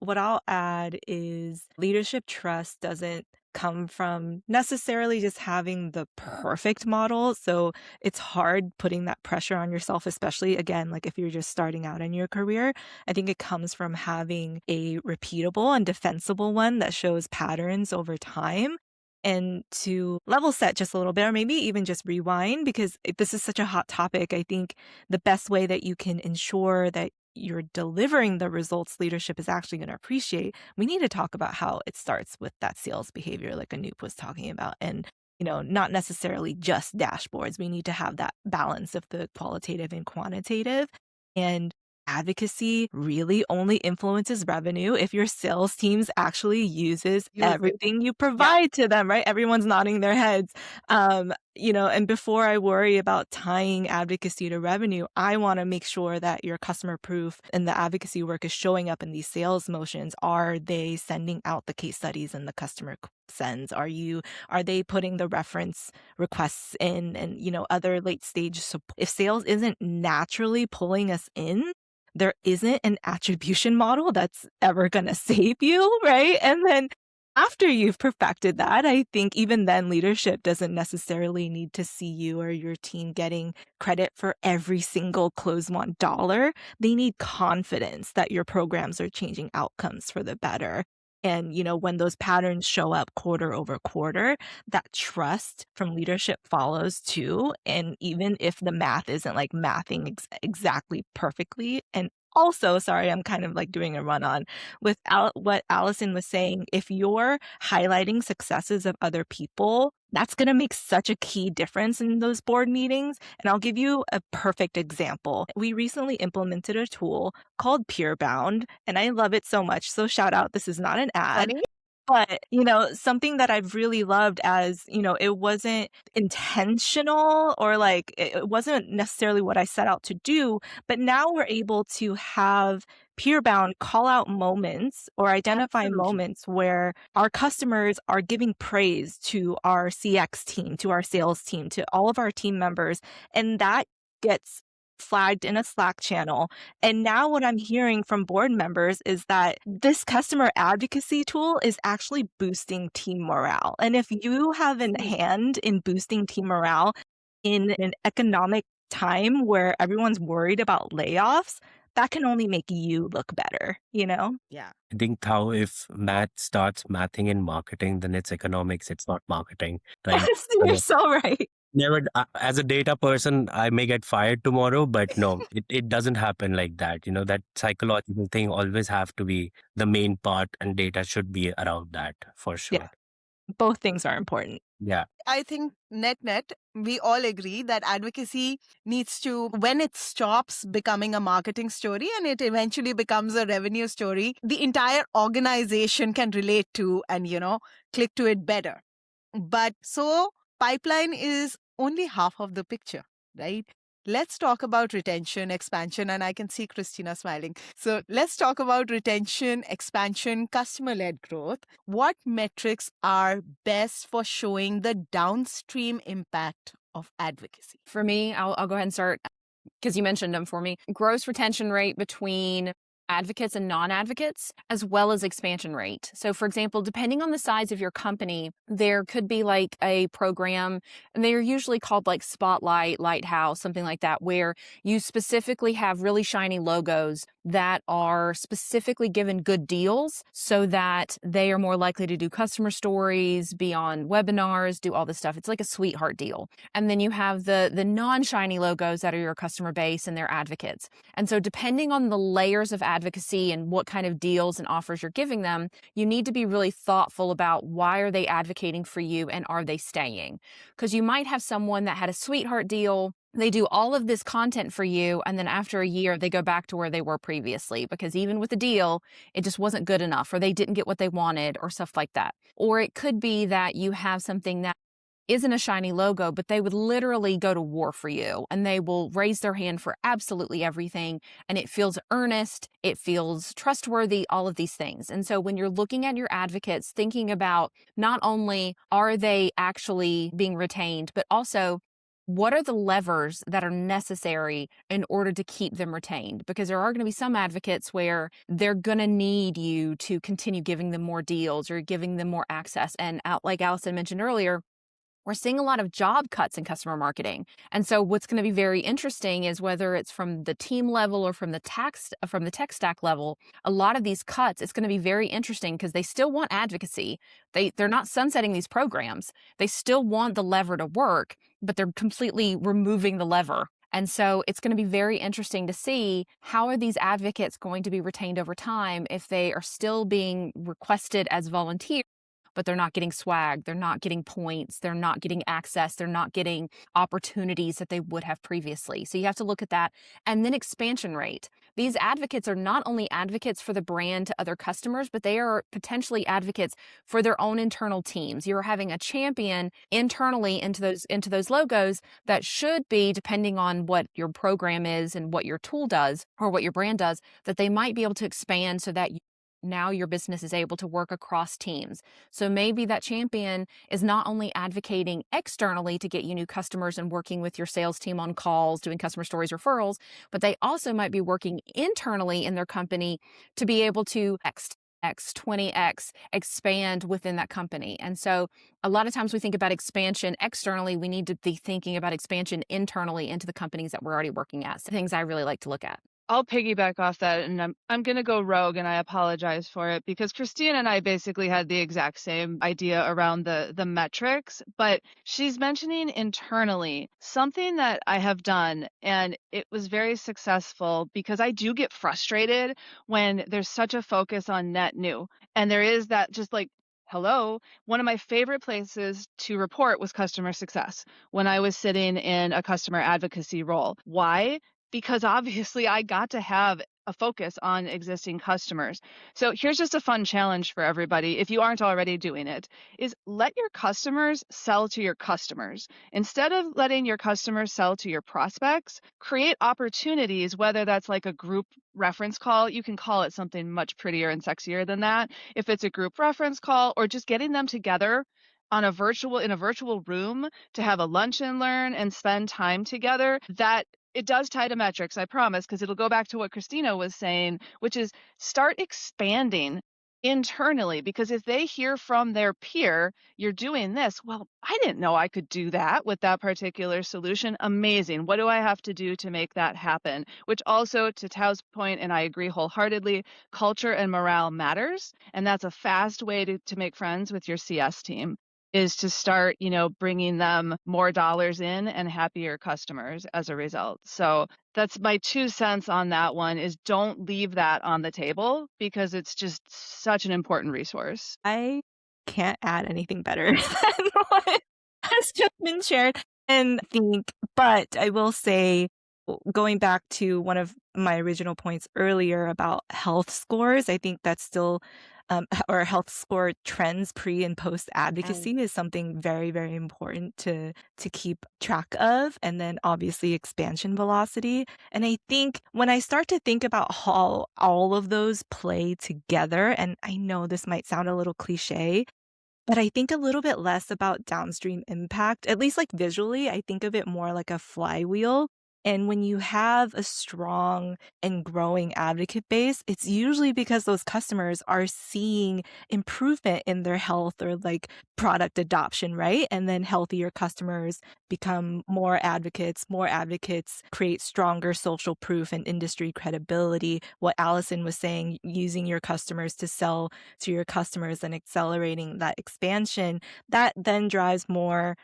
what I'll add is leadership trust doesn't come from necessarily just having the perfect model. So it's hard putting that pressure on yourself, especially again, like if you're just starting out in your career. I think it comes from having a repeatable and defensible one that shows patterns over time. And to level set just a little bit, or maybe even just rewind, because this is such a hot topic. I think the best way that you can ensure that you're delivering the results leadership is actually going to appreciate, we need to talk about how it starts with that sales behavior like Anoop was talking about. And, not necessarily just dashboards. We need to have that balance of the qualitative and quantitative. And advocacy really only influences revenue if your sales teams actually uses everything you provide to them, right? Everyone's nodding their heads. And before I worry about tying advocacy to revenue, I want to make sure that your customer proof and the advocacy work is showing up in these sales motions. Are they sending out the case studies and the customer sends? Are they putting the reference requests in and, other late stage support? If sales isn't naturally pulling us in, there isn't an attribution model that's ever going to save you, right? And then after you've perfected that, I think even then leadership doesn't necessarily need to see you or your team getting credit for every single close won dollar. They need confidence that your programs are changing outcomes for the better. And, when those patterns show up quarter over quarter, that trust from leadership follows too. And even if the math isn't like mathing exactly perfectly. And also, sorry, I'm kind of like doing a run on without what Alison was saying. If you're highlighting successes of other people, that's going to make such a key difference in those board meetings. And I'll give you a perfect example. We recently implemented a tool called PeerBound, and I love it so much. So shout out, this is not an ad. Funny. But, something that I've really loved as, it wasn't intentional or like it wasn't necessarily what I set out to do. But now we're able to have PeerBound call out moments or identify moments where our customers are giving praise to our CX team, to our sales team, to all of our team members. And that gets flagged in a Slack channel. And now what I'm hearing from board members is that this customer advocacy tool is actually boosting team morale. And if you have a hand in boosting team morale in an economic time where everyone's worried about layoffs, that can only make you look better, Yeah. I think Thao, if math starts mathing in marketing, then it's economics, it's not marketing, right? You're so right. Never, as a data person, I may get fired tomorrow, but no, it doesn't happen like that. That psychological thing always have to be the main part, and data should be around that for sure. Yeah. Both things are important. Yeah. I think net, we all agree that advocacy needs to, when it stops becoming a marketing story and it eventually becomes a revenue story, the entire organization can relate to and, click to it better. But so pipeline is only half of the picture, right? Let's talk about retention, expansion, and I can see Christina smiling. So let's talk about retention, expansion, customer-led growth. What metrics are best for showing the downstream impact of advocacy? For me, I'll go ahead and start because you mentioned them for me. Gross retention rate between advocates and non-advocates, as well as expansion rate. So for example, depending on the size of your company, there could be like a program, and they are usually called like Spotlight, Lighthouse, something like that, where you specifically have really shiny logos that are specifically given good deals so that they are more likely to do customer stories, be on webinars, do all this stuff. It's like a sweetheart deal. And then you have the non-shiny logos that are your customer base and their advocates. And so depending on the layers of advocacy and what kind of deals and offers you're giving them, you need to be really thoughtful about why are they advocating for you and are they staying? Because you might have someone that had a sweetheart deal. They do all of this content for you, and then after a year, they go back to where they were previously because even with the deal, it just wasn't good enough, or they didn't get what they wanted, or stuff like that. Or it could be that you have something that isn't a shiny logo, but they would literally go to war for you, and they will raise their hand for absolutely everything, and it feels earnest, it feels trustworthy, all of these things. And so when you're looking at your advocates, thinking about not only are they actually being retained, but also what are the levers that are necessary in order to keep them retained? Because there are going to be some advocates where they're going to need you to continue giving them more deals or giving them more access. And like Alison mentioned earlier, we're seeing a lot of job cuts in customer marketing. And so what's going to be very interesting is whether it's from the team level or from the tech stack level, a lot of these cuts, it's going to be very interesting because they still want advocacy. They're not sunsetting these programs. They still want the lever to work, but they're completely removing the lever. And so it's going to be very interesting to see how are these advocates going to be retained over time if they are still being requested as volunteers, but they're not getting swag, they're not getting points, they're not getting access, they're not getting opportunities that they would have previously. So you have to look at that. And then expansion rate. These advocates are not only advocates for the brand to other customers, but they are potentially advocates for their own internal teams. You're having a champion internally into those logos that should be, depending on what your program is and what your tool does or what your brand does, that they might be able to expand so that now your business is able to work across teams. So maybe that champion is not only advocating externally to get you new customers and working with your sales team on calls, doing customer stories, referrals, but they also might be working internally in their company to be able to X, 20X expand within that company. And so a lot of times we think about expansion externally, we need to be thinking about expansion internally into the companies that we're already working at. So things I really like to look at. I'll piggyback off that, and I'm going to go rogue, and I apologize for it, because Christina and I basically had the exact same idea around the metrics, but she's mentioning internally something that I have done, and it was very successful because I do get frustrated when there's such a focus on net new, and there is that just like, hello, one of my favorite places to report was customer success when I was sitting in a customer advocacy role. Why? Because obviously I got to have a focus on existing customers. So here's just a fun challenge for everybody, if you aren't already doing it, is let your customers sell to your customers. Instead of letting your customers sell to your prospects, create opportunities, whether that's like a group reference call. You can call it something much prettier and sexier than that. If it's a group reference call, or just getting them together in a virtual room to have a lunch and learn and spend time together, that it does tie to metrics, I promise, because it'll go back to what Christina was saying, which is start expanding internally, because if they hear from their peer, you're doing this, well, I didn't know I could do that with that particular solution. Amazing. What do I have to do to make that happen? Which also, to Tao's point, and I agree wholeheartedly, culture and morale matters. And that's a fast way to make friends with your CS team, is to start, bringing them more dollars in and happier customers as a result. So that's my 2 cents on that one, is don't leave that on the table, because it's just such an important resource. I can't add anything better than what has just been shared. And but I will say, going back to one of my original points earlier about health scores, I think that's still, or health score trends pre and post advocacy is something very, very important to keep track of. And then obviously expansion velocity. And I think when I start to think about how all of those play together, and I know this might sound a little cliche, but I think a little bit less about downstream impact, at least like visually. I think of it more like a flywheel. And when you have a strong and growing advocate base, it's usually because those customers are seeing improvement in their health or like product adoption, right? And then healthier customers become more advocates create stronger social proof and industry credibility. What Alison was saying, using your customers to sell to your customers and accelerating that expansion, that then drives more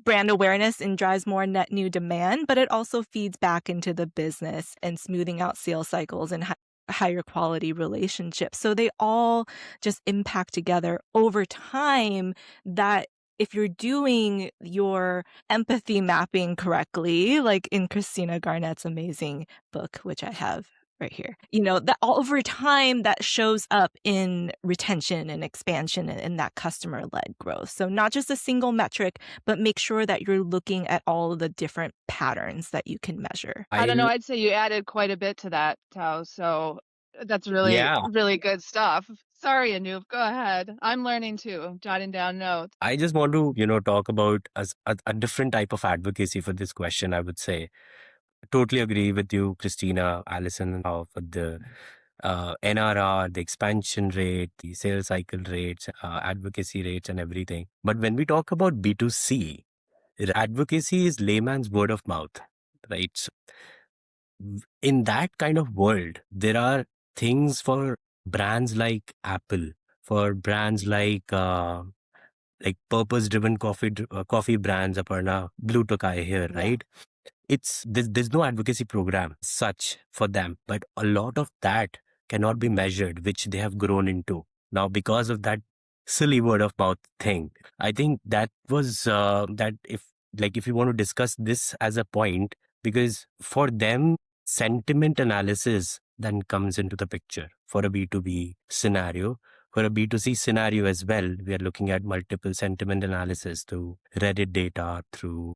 brand awareness and drives more net new demand, but it also feeds back into the business and smoothing out sales cycles and higher quality relationships. So they all just impact together over time. That if you're doing your empathy mapping correctly, like in Christina Garnett's amazing book, which I have right here, that over time that shows up in retention and expansion and that customer-led growth. So not just a single metric, but make sure that you're looking at all of the different patterns that you can measure. I don't know. I'd say you added quite a bit to that, Thao. So that's really, really good stuff. Sorry, Anoop, go ahead. I'm learning too. I'm jotting down notes. I just want to, talk about a different type of advocacy for this question, I would say. Totally agree with you, Christina, Alison, with the NRR, the expansion rate, the sales cycle rates, advocacy rates, and everything. But when we talk about B2C, advocacy is layman's word of mouth, right? So in that kind of world, there are things for brands like Apple, for brands like purpose-driven coffee brands, Aparna, Blue Tokai here, right? There's no advocacy program such for them, but a lot of that cannot be measured, which they have grown into. Now, because of that silly word of mouth thing. I think that was that if you want to discuss this as a point, because for them, sentiment analysis then comes into the picture for a B2B scenario. For a B2C scenario as well, we are looking at multiple sentiment analysis through Reddit data, through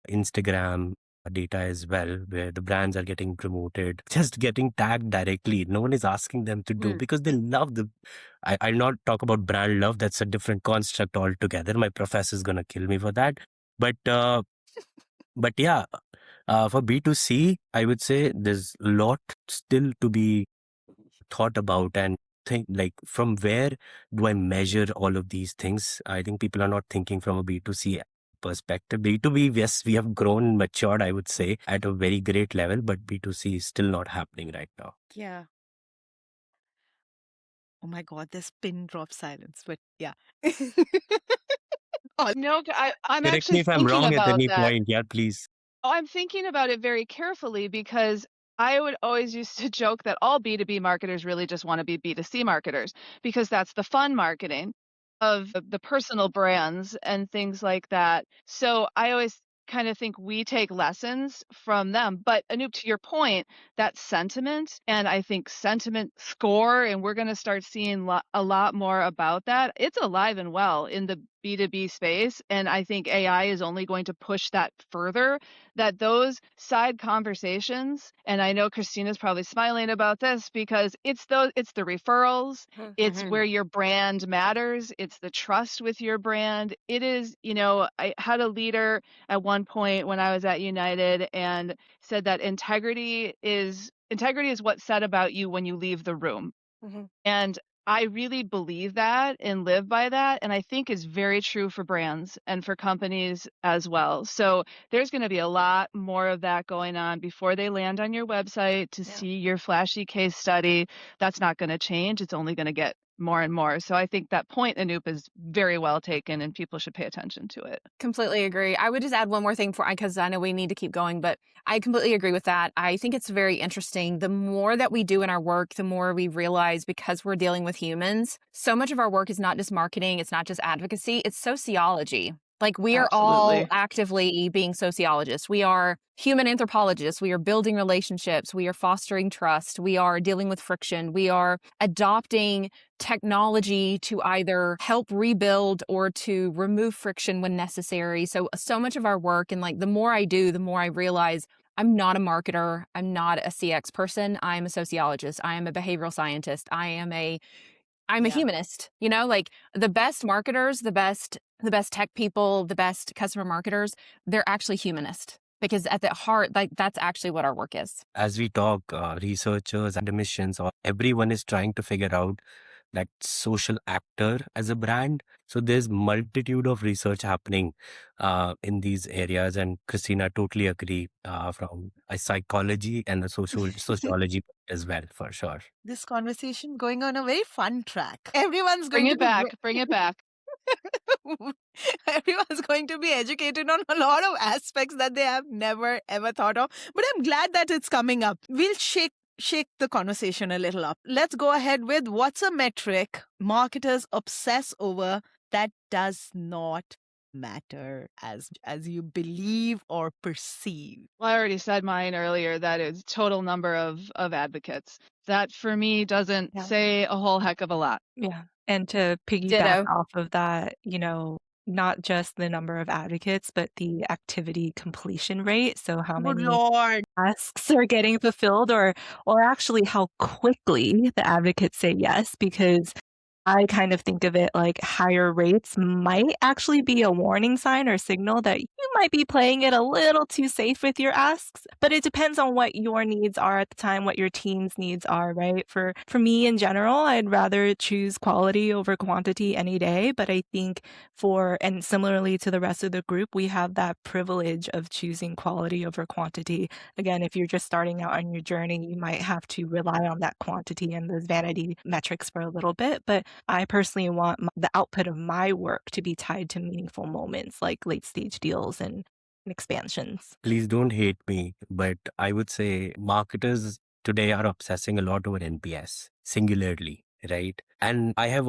Instagram data as well, where the brands are getting promoted, just getting tagged directly. No one is asking them to do because they love I'll not talk about brand love. That's a different construct altogether. My professor is going to kill me for that. But, uh, but yeah, for B2C, I would say there's a lot still to be thought about and think like from where do I measure all of these things? I think people are not thinking from a B2C perspective. B2B, yes, we have grown and matured, I would say, at a very great level, but B2C is still not happening right now. Yeah. Oh my God, there's pin drop silence, but yeah. No, I'm Correct me actually if I'm thinking wrong at about any that. point. Yeah, please. Oh, I'm thinking about it very carefully because I would always used to joke that all B2B marketers really just want to be B2C marketers because that's the fun marketing of the personal brands and things like that. So I always kind of think we take lessons from them. But Anoop, to your point, that sentiment, and I think sentiment score, and we're going to start seeing a lot more about that. It's alive and well in the B2B space. And I think AI is only going to push that further, that those side conversations, and I know Christina's probably smiling about this because it's the referrals, it's where your brand matters, it's the trust with your brand. It is, I had a leader at one point when I was at United and said that integrity is what's said about you when you leave the room. And I really believe that and live by that. And I think is very true for brands and for companies as well. So there's going to be a lot more of that going on before they land on your website to see your flashy case study. That's not going to change. It's only going to get more and more. So I think that point, Anoop, is very well taken and people should pay attention to it. Completely agree. I would just add one more thing because I know we need to keep going, but I completely agree with that. I think it's very interesting. The more that we do in our work, the more we realize because we're dealing with humans, so much of our work is not just marketing, it's not just advocacy, it's sociology. Like we are all actively being sociologists. We are human anthropologists. We are building relationships. We are fostering trust. We are dealing with friction. We are adopting technology to either help rebuild or to remove friction when necessary. So much of our work, and like the more I do, the more I realize I'm not a marketer. I'm not a CX person. I'm a sociologist. I am a behavioral scientist. I'm a humanist, like the best marketers, the best tech people, the best customer marketers, they're actually humanist because at the heart, like that's actually what our work is. As we talk, researchers, academicians, or everyone is trying to figure out that social actor as a brand. So there's multitude of research happening in these areas. And Christina, totally agree from a psychology and a sociology as well, for sure. This conversation going on a very fun track. Everyone's going Bring it to back. Bring it back. Everyone's going to be educated on a lot of aspects that they have never ever thought of. But I'm glad that it's coming up. We'll shake the conversation a little up. Let's go ahead with what's a metric marketers obsess over that does not matter as you believe or perceive. Well, I already said mine earlier. That is total number of advocates. That for me doesn't say a whole heck of a lot. Yeah. And to piggyback off of that, not just the number of advocates, but the activity completion rate. So how Good many Lord. tasks are getting fulfilled or actually how quickly the advocates say yes, because I kind of think of it like higher rates might actually be a warning sign or signal that you might be playing it a little too safe with your asks, but it depends on what your needs are at the time, what your team's needs are, right? For me in general, I'd rather choose quality over quantity any day, but I think and similarly to the rest of the group, we have that privilege of choosing quality over quantity. Again, if you're just starting out on your journey, you might have to rely on that quantity and those vanity metrics for a little bit, but I personally want the output of my work to be tied to meaningful moments like late stage deals and expansions. Please don't hate me, but I would say marketers today are obsessing a lot over NPS, singularly. right? And I have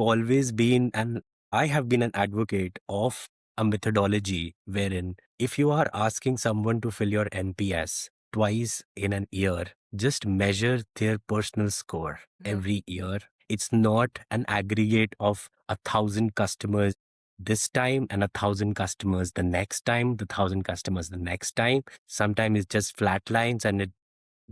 been an advocate of a methodology wherein if you are asking someone to fill your NPS twice in an year, just measure their personal score every year. It's not an aggregate of 1,000 customers this time and 1,000 customers the next time, the 1,000 customers the next time. Sometimes it's just flat lines and it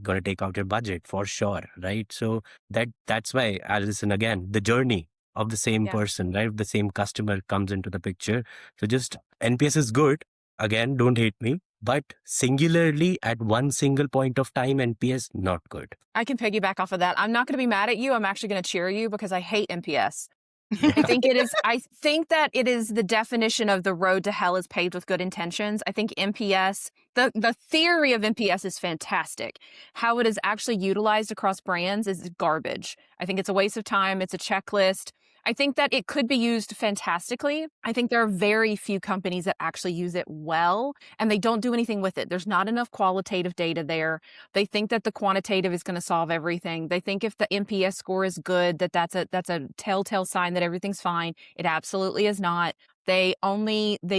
gonna take out your budget for sure, right? So that's why, Alison, again, the journey of the same person, right? The same customer comes into the picture. So just NPS is good. Again, don't hate me. But singularly at one single point of time, NPS not good. I can piggyback off of that. I'm not going to be mad at you. I'm actually going to cheer you because I hate NPS. I think that it is the definition of the road to hell is paved with good intentions. I think NPS, the theory of NPS is fantastic. How it is actually utilized across brands is garbage. I think it's a waste of time. It's a checklist. I think that it could be used fantastically. I think there are very few companies that actually use it well, and they don't do anything with it. There's not enough qualitative data there. They think that the quantitative is going to solve everything. They think if the NPS score is good, that's a telltale sign that everything's fine. It absolutely is not. They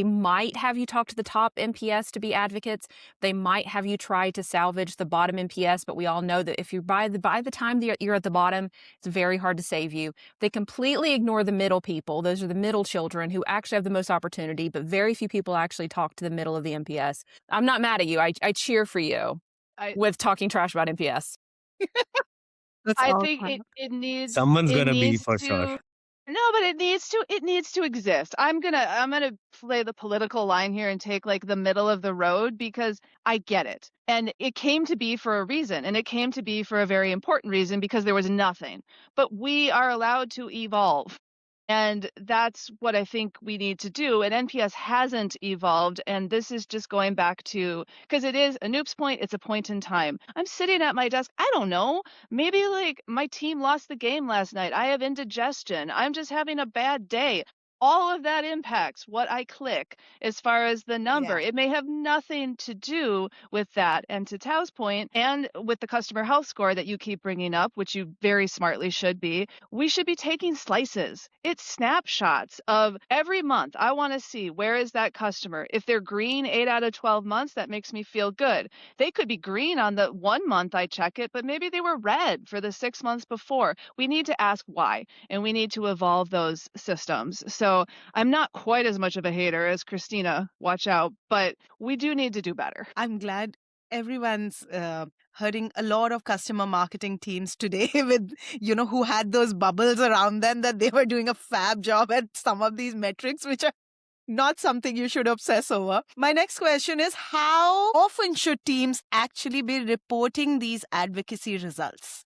might have you talk to the top NPS to be advocates. They might have you try to salvage the bottom NPS, but we all know that if you're by the time you're at the bottom, it's very hard to save you. They completely ignore the middle people. Those are the middle children who actually have the most opportunity, but very few people actually talk to the middle of the NPS. I'm not mad at you. I cheer for you with talking trash about NPS. I think it needs Someone's gonna be needs for to sure. No, but it needs to exist. I'm gonna play the political line here and take like the middle of the road because I get it. And it came to be for a reason, and it came to be for a very important reason because there was nothing. But we are allowed to evolve. And that's what I think we need to do. And NPS hasn't evolved. And this is just going back to, because it is Anoop's point, it's a point in time. I'm sitting at my desk. I don't know. Maybe like my team lost the game last night. I have indigestion. I'm just having a bad day. All of that impacts what I click as far as the number. Yeah. It may have nothing to do with that. And to Tao's point, and with the customer health score that you keep bringing up, which you very smartly should be, we should be taking slices. It's snapshots of every month. I want to see where is that customer. If they're green 8 out of 12 months, that makes me feel good. They could be green on the 1 month I check it, but maybe they were red for the 6 months before. We need to ask why, and we need to evolve those systems. So I'm not quite as much of a hater as Christina, watch out, but we do need to do better. I'm glad everyone's hurting a lot of customer marketing teams today with, who had those bubbles around them that they were doing a fab job at some of these metrics, which are not something you should obsess over. My next question is, how often should teams actually be reporting these advocacy results?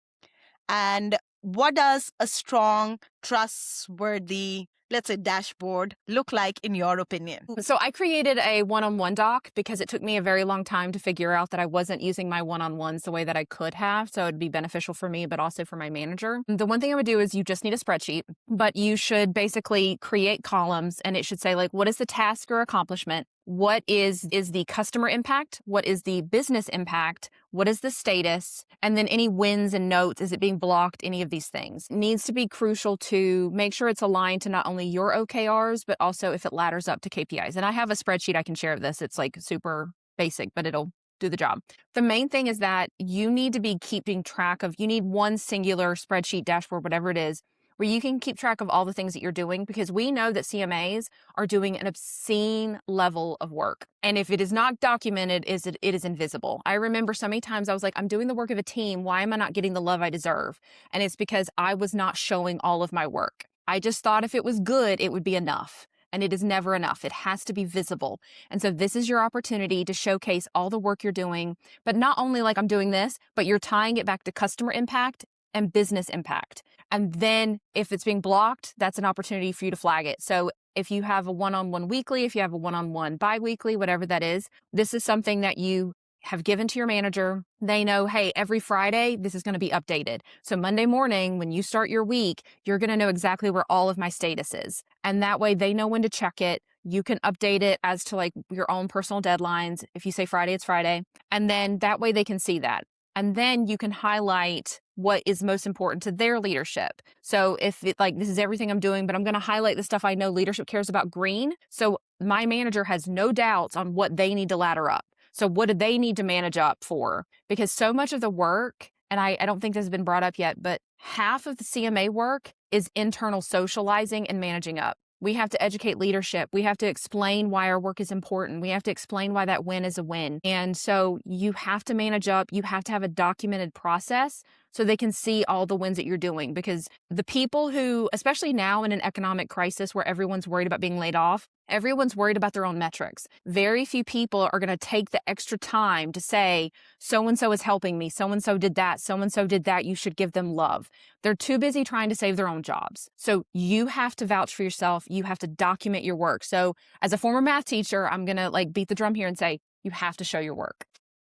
And what does a strong, trustworthy, let's say, dashboard look like in your opinion? So I created a one-on-one doc because it took me a very long time to figure out that I wasn't using my one-on-ones the way that I could have. So it'd be beneficial for me, but also for my manager. The one thing I would do is you just need a spreadsheet, but you should basically create columns and it should say like, what is the task or accomplishment? What is the customer impact? What is the business impact? What is the status? And then any wins and notes, is it being blocked? Any of these things. It needs to be crucial to make sure it's aligned to not only your OKRs, but also if it ladders up to KPIs. And I have a spreadsheet I can share of this. It's like super basic, but it'll do the job. The main thing is that you need to be keeping track of, you need one singular spreadsheet, dashboard, whatever it is, where you can keep track of all the things that you're doing, because we know that CMAs are doing an obscene level of work. And if it is not documented, it is invisible. I remember so many times I was like, I'm doing the work of a team. Why am I not getting the love I deserve? And it's because I was not showing all of my work. I just thought if it was good, it would be enough. And it is never enough. It has to be visible. And so this is your opportunity to showcase all the work you're doing, but not only like I'm doing this, but you're tying it back to customer impact and business impact. And then if it's being blocked, that's an opportunity for you to flag it. So if you have a one-on-one weekly, if you have a one-on-one bi-weekly, whatever that is, this is something that you have given to your manager. They know, hey, every Friday, this is going to be updated. So Monday morning, when you start your week, you're going to know exactly where all of my status is. And that way they know when to check it. You can update it as to like your own personal deadlines. If you say Friday, it's Friday. And then that way they can see that. And then you can highlight what is most important to their leadership. So if it, like, this is everything I'm doing, but I'm going to highlight the stuff I know leadership cares about green. So my manager has no doubts on what they need to ladder up. So what do they need to manage up for? Because so much of the work, and I don't think this has been brought up yet, but half of the CMA work is internal socializing and managing up. We have to educate leadership. We have to explain why our work is important. We have to explain why that win is a win. And so you have to manage up. You have to have a documented process so they can see all the wins that you're doing. Because the people who, especially now in an economic crisis where everyone's worried about being laid off, everyone's worried about their own metrics. Very few people are going to take the extra time to say, so-and-so is helping me. So-and-so did that. So-and-so did that. You should give them love. They're too busy trying to save their own jobs. So you have to vouch for yourself. You have to document your work. So as a former math teacher, I'm going to beat the drum here and say, you have to show your work.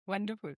Wonderful.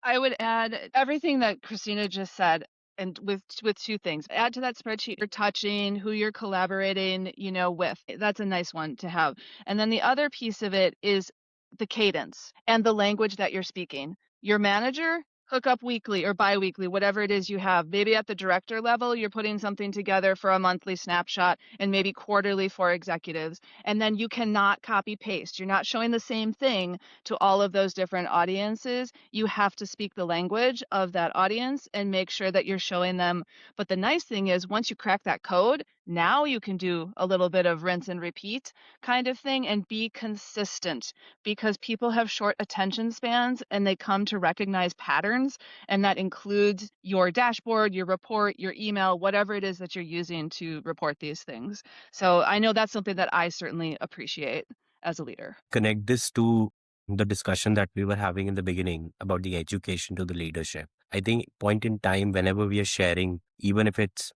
I would add everything that Christina just said, and with two things. Add to that spreadsheet you're touching, who you're collaborating, with. That's a nice one to have. And then the other piece of it is the cadence and the language that you're speaking. Your manager, hook up weekly or biweekly, whatever it is you have. Maybe at the director level, you're putting something together for a monthly snapshot and maybe quarterly for executives. And then you cannot copy paste. You're not showing the same thing to all of those different audiences. You have to speak the language of that audience and make sure that you're showing them. But the nice thing is once you crack that code, now you can do a little bit of rinse and repeat kind of thing and be consistent, because people have short attention spans and they come to recognize patterns, and that includes your dashboard, your report, your email, whatever it is that you're using to report these things. So I know that's something that I certainly appreciate as a leader. Connect this to the discussion that we were having in the beginning about the education to the leadership. I think point in time, whenever we are sharing, even if it's,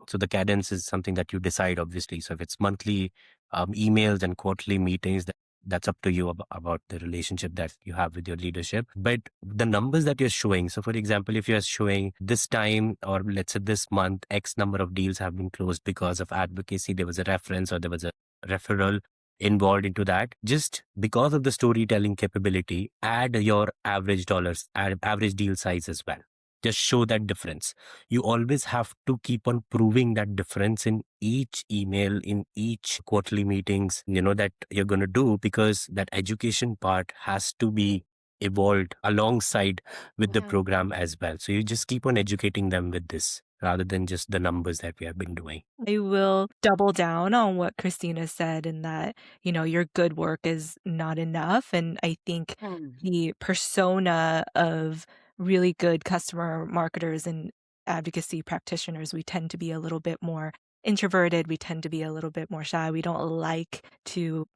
so the cadence is something that you decide, obviously. So if it's monthly emails and quarterly meetings, that's up to you about the relationship that you have with your leadership. But the numbers that you're showing, so for example, if you're showing this time, or let's say this month, X number of deals have been closed because of advocacy, there was a reference or there was a referral involved into that. Just because of the storytelling capability, add your average dollars, average deal size as well. Just show that difference. You always have to keep on proving that difference in each email, in each quarterly meetings, that you're going to do, because that education part has to be evolved alongside with the program as well. So you just keep on educating them with this rather than just the numbers that we have been doing. I will double down on what Christina said, in that, your good work is not enough. And I think the persona of really good customer marketers and advocacy practitioners, we tend to be a little bit more introverted. We tend to be a little bit more shy. We don't like to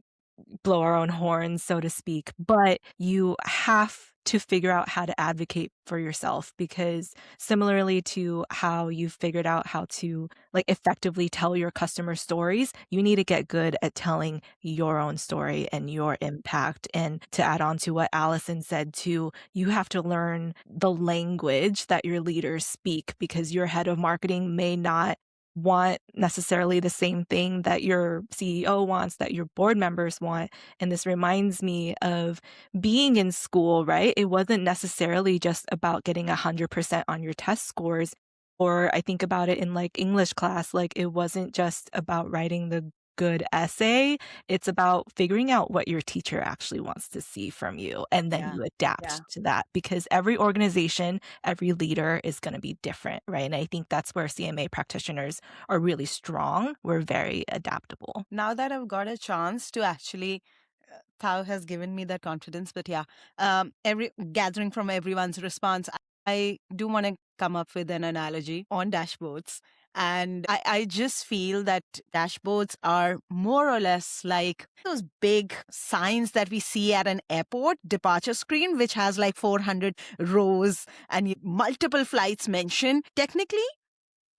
blow our own horns, so to speak, but you have to figure out how to advocate for yourself, because similarly to how you've figured out how to effectively tell your customer stories, you need to get good at telling your own story and your impact. And to add on to what Alison said too, you have to learn the language that your leaders speak, because your head of marketing may not want necessarily the same thing that your CEO wants, that your board members want. And this reminds me of being in school, right? It wasn't necessarily just about getting 100% on your test scores. Or I think about it in English class, it wasn't just about writing the good essay. It's about figuring out what your teacher actually wants to see from you. And then you adapt to that, because every organization, every leader is going to be different, right? And I think that's where CMA practitioners are really strong. We're very adaptable. Now that I've got a chance to actually, Thao has given me that confidence, but gathering from everyone's response, I do want to come up with an analogy on dashboards. And I just feel that dashboards are more or less like those big signs that we see at an airport departure screen, which has 400 rows and multiple flights mentioned. Technically,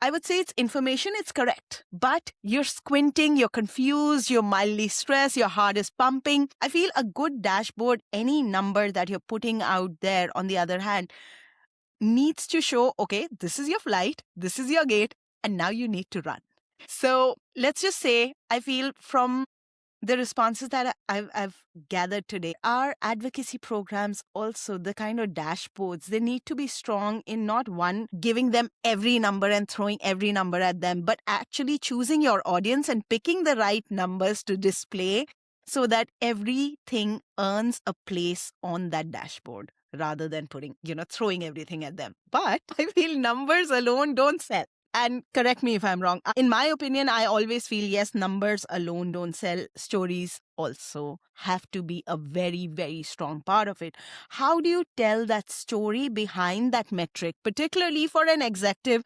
I would say it's information, it's correct. But you're squinting, you're confused, you're mildly stressed, your heart is pumping. I feel a good dashboard, any number that you're putting out there, on the other hand, needs to show, okay, this is your flight, this is your gate, and now you need to run. So let's just say, I feel from the responses that I've gathered today, are advocacy programs also the kind of dashboards? They need to be strong in not one, giving them every number and throwing every number at them, but actually choosing your audience and picking the right numbers to display so that everything earns a place on that dashboard rather than throwing everything at them. But I feel numbers alone don't sell. And correct me if I'm wrong. In my opinion, I always feel, yes, numbers alone don't sell. Stories also have to be a very, very strong part of it. How do you tell that story behind that metric, particularly for an executive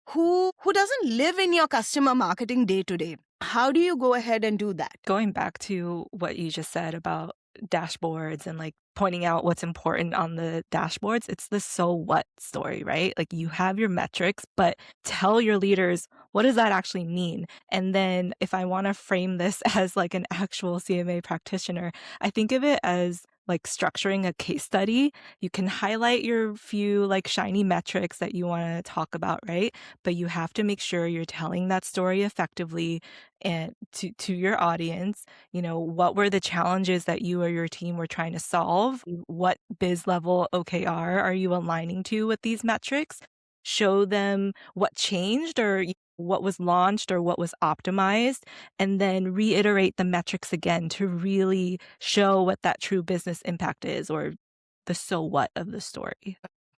who doesn't live in your customer marketing day to day? How do you go ahead and do that? Going back to what you just said about dashboards and like pointing out what's important on the dashboards, it's the so what story, right? Like you have your metrics, but tell your leaders, what does that actually mean? And then if I want to frame this as like an actual CMA practitioner, I think of it as like structuring a case study. You can highlight your few like shiny metrics that you want to talk about, right? But you have to make sure you're telling that story effectively and to your audience. What were the challenges that you or your team were trying to solve? What biz level OKR are you aligning to with these metrics? Show them what changed or what was launched or what was optimized, and then reiterate the metrics again to really show what that true business impact is, or the so what of the story.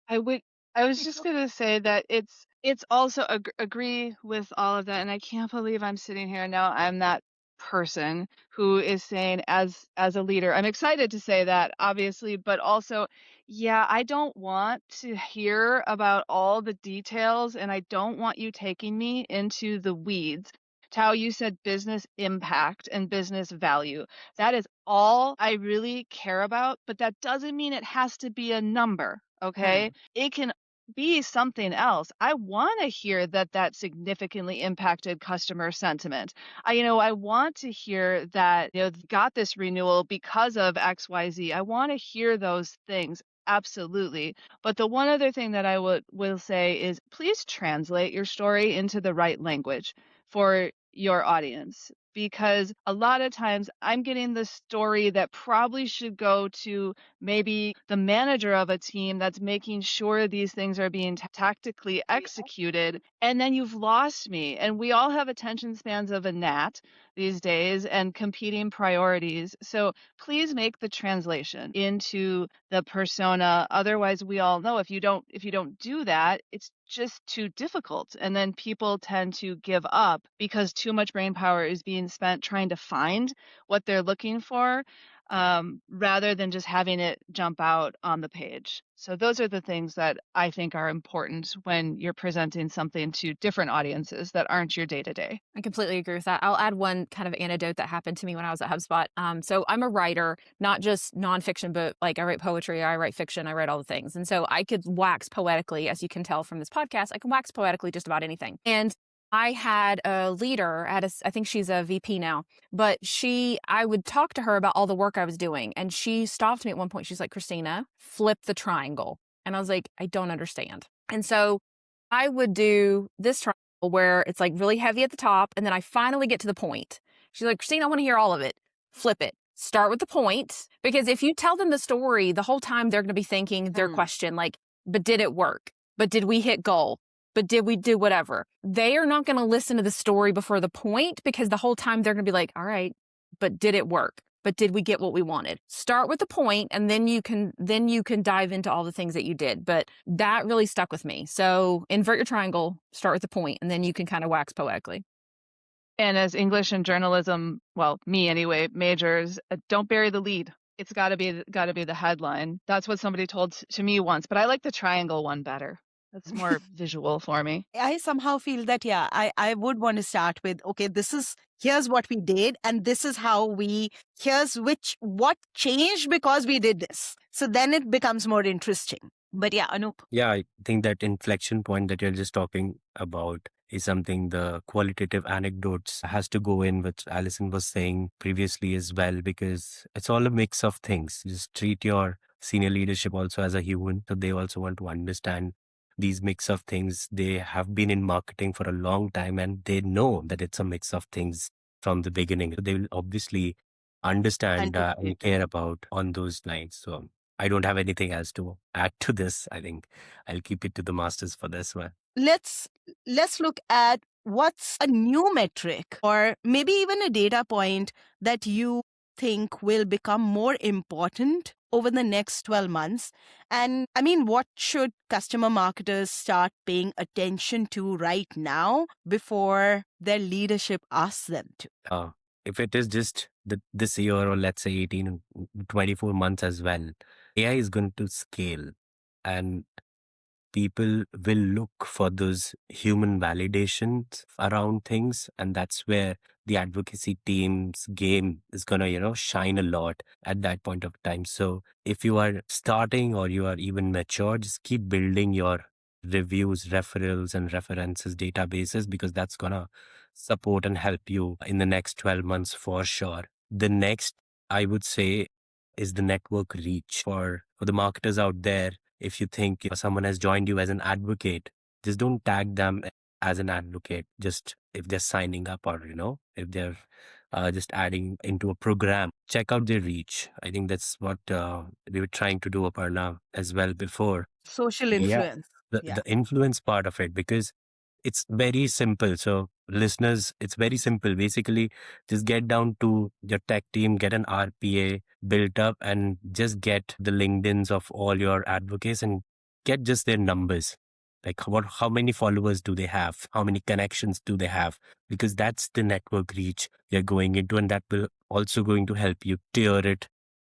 I was just gonna say that it's also agree with all of that, and I can't believe I'm sitting here now. I'm that person who is saying as a leader, I'm excited to say that, obviously, but also, yeah, I don't want to hear about all the details, and I don't want you taking me into the weeds. Tao, you said business impact and business value. That is all I really care about, but that doesn't mean it has to be a number, okay? It can be something else. I want to hear that significantly impacted customer sentiment. I want to hear that, got this renewal because of XYZ. I want to hear those things. Absolutely. But the one other thing that I will say is please translate your story into the right language for your audience, because a lot of times I'm getting the story that probably should go to maybe the manager of a team that's making sure these things are being tactically executed, and then you've lost me. And we all have attention spans of a gnat these days and competing priorities. So please make the translation into the persona. Otherwise, we all know if you don't do that, it's just too difficult. And then people tend to give up because too much brain power is being spent trying to find what they're looking for, rather than just having it jump out on the page. So those are the things that I think are important when you're presenting something to different audiences that aren't your day-to-day. I completely agree with that. I'll add one kind of anecdote that happened to me when I was at HubSpot. So I'm a writer, not just nonfiction, but like I write poetry, I write fiction, I write all the things. And so I could wax poetically, as you can tell from this podcast, I can wax poetically just about anything. And I had a leader I think she's a VP now, but I would talk to her about all the work I was doing. And she stopped me at one point. She's like, Christina, flip the triangle. And I was like, I don't understand. And so I would do this triangle where it's like really heavy at the top. And then I finally get to the point. She's like, Christina, I want to hear all of it. Flip it. Start with the point. Because if you tell them the story, the whole time they're going to be thinking their question, like, but did it work? But did we hit goal? But did we do whatever? They are not going to listen to the story before the point, because the whole time they're going to be like, all right, but did it work? But did we get what we wanted? Start with the point, and then you can dive into all the things that you did. But that really stuck with me. So invert your triangle, start with the point, and then you can kind of wax poetically. And as English and journalism, well, me anyway, majors, don't bury the lead. It's got to be the headline. That's what somebody told to me once, but I like the triangle one better. That's more visual for me. I somehow feel that, yeah, I would want to start with, okay, here's what we did, and this is here's what changed because we did this. So then it becomes more interesting. But yeah, Anoop. Yeah, I think that inflection point that you're just talking about is something the qualitative anecdotes has to go in, which Alison was saying previously as well, because it's all a mix of things. Just treat your senior leadership also as a human. So they also want to understand these mix of things. They have been in marketing for a long time and they know that it's a mix of things from the beginning. They will obviously understand Understood. and care about on those lines. So I don't have anything else to add to this. I think I'll keep it to the masters for this one. Let's look at what's a new metric or maybe even a data point that you think will become more important over the next 12 months. And I mean, what should customer marketers start paying attention to right now before their leadership asks them to? If it is just this year or let's say 18, 24 months as well, AI is going to scale and people will look for those human validations around things. And that's where the advocacy team's game is going to, shine a lot at that point of time. So if you are starting or you are even mature, just keep building your reviews, referrals, and references databases because that's going to support and help you in the next 12 months for sure. The next, I would say, is the network reach for the marketers out there. If you think someone has joined you as an advocate, just don't tag them as an advocate. Just if they're signing up or, if they're just adding into a program, check out their reach. I think that's what we were trying to do, Aparna, as well before. Social Yeah. influence. The, Yeah. the influence part of it, because it's very simple. So listeners, it's very simple. Basically, just get down to your tech team, get an RPA built up and just get the LinkedIns of all your advocates and get just their numbers. Like how many followers do they have? How many connections do they have? Because that's the network reach you're going into, and that will also going to help you tier it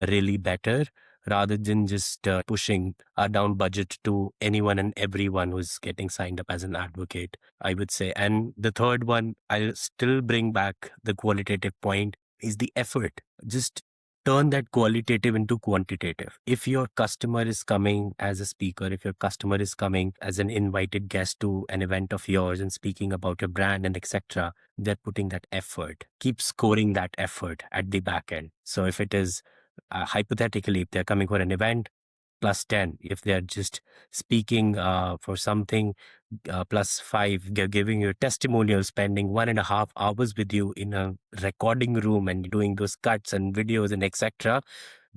really better rather than just pushing a down budget to anyone and everyone who's getting signed up as an advocate, I would say. And the third one, I'll still bring back the qualitative point, is the effort. Just turn that qualitative into quantitative. If your customer is coming as a speaker, if your customer is coming as an invited guest to an event of yours and speaking about your brand and etc., they're putting that effort. Keep scoring that effort at the back end. So if it is hypothetically, if they're coming for an event, plus 10. If they're just speaking for something, plus 5. They're giving you a testimonial, spending 1.5 hours with you in a recording room and doing those cuts and videos and etc.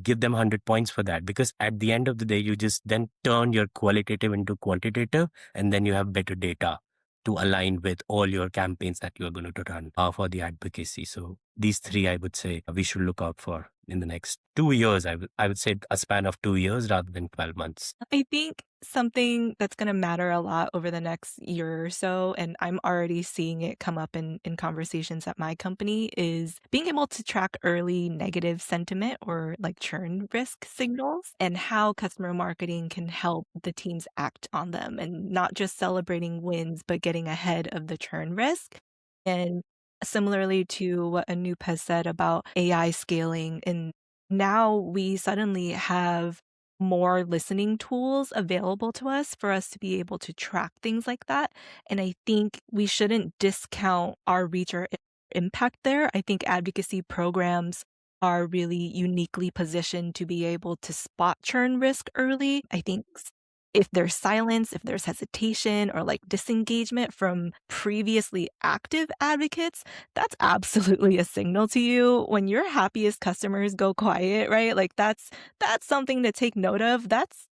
Give them 100 points for that, because at the end of the day, you just then turn your qualitative into quantitative, and then you have better data to align with all your campaigns that you're going to run for the advocacy. So these three, I would say, we should look out for in the next 2 years. I would say a span of 2 years rather than 12 months. I think something that's going to matter a lot over the next year or so, and I'm already seeing it come up in conversations at my company, is being able to track early negative sentiment or like churn risk signals and how customer marketing can help the teams act on them, and not just celebrating wins, but getting ahead of the churn risk. And similarly to what Anoop has said about AI scaling, and now we suddenly have more listening tools available to us for us to be able to track things like that. And I think we shouldn't discount our reach or impact there. I think advocacy programs are really uniquely positioned to be able to spot churn risk early. I think if there's silence, if there's hesitation or like disengagement from previously active advocates, that's absolutely a signal to you. When your happiest customers go quiet, right? Like that's something to take note of. That's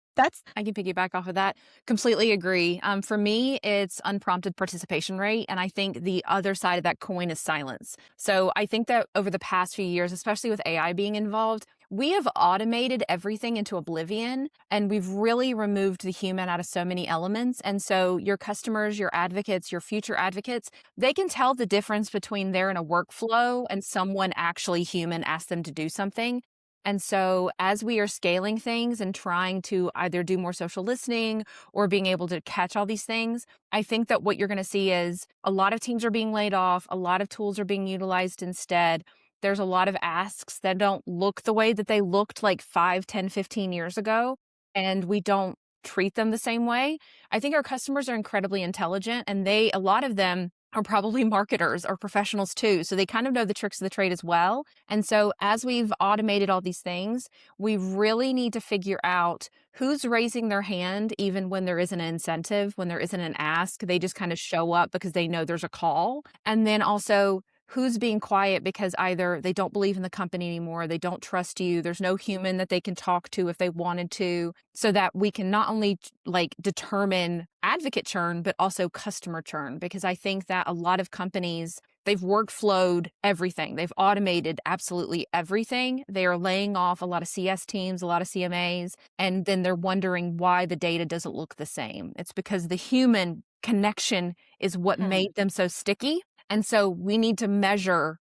I can piggyback off of that. Completely agree. For me, it's unprompted participation rate. And I think the other side of that coin is silence. So I think that over the past few years, especially with AI being involved, we have automated everything into oblivion, and we've really removed the human out of so many elements. And so your customers, your advocates, your future advocates, they can tell the difference between they're in a workflow and someone actually human asked them to do something. And so as we are scaling things and trying to either do more social listening or being able to catch all these things, I think that what you're going to see is a lot of teams are being laid off. A lot of tools are being utilized instead. There's a lot of asks that don't look the way that they looked like 5, 10, 15 years ago, and we don't treat them the same way. I think our customers are incredibly intelligent, and a lot of them are probably marketers or professionals too. So they kind of know the tricks of the trade as well. And so as we've automated all these things, we really need to figure out who's raising their hand, even when there isn't an incentive, when there isn't an ask. They just kind of show up because they know there's a call. And then also, who's being quiet because either they don't believe in the company anymore, they don't trust you, there's no human that they can talk to if they wanted to, so that we can not only like determine advocate churn, but also customer churn. Because I think that a lot of companies, they've workflowed everything. They've automated absolutely everything. They are laying off a lot of CS teams, a lot of CMAs, and then they're wondering why the data doesn't look the same. It's because the human connection is what made them so sticky. And so we need to measure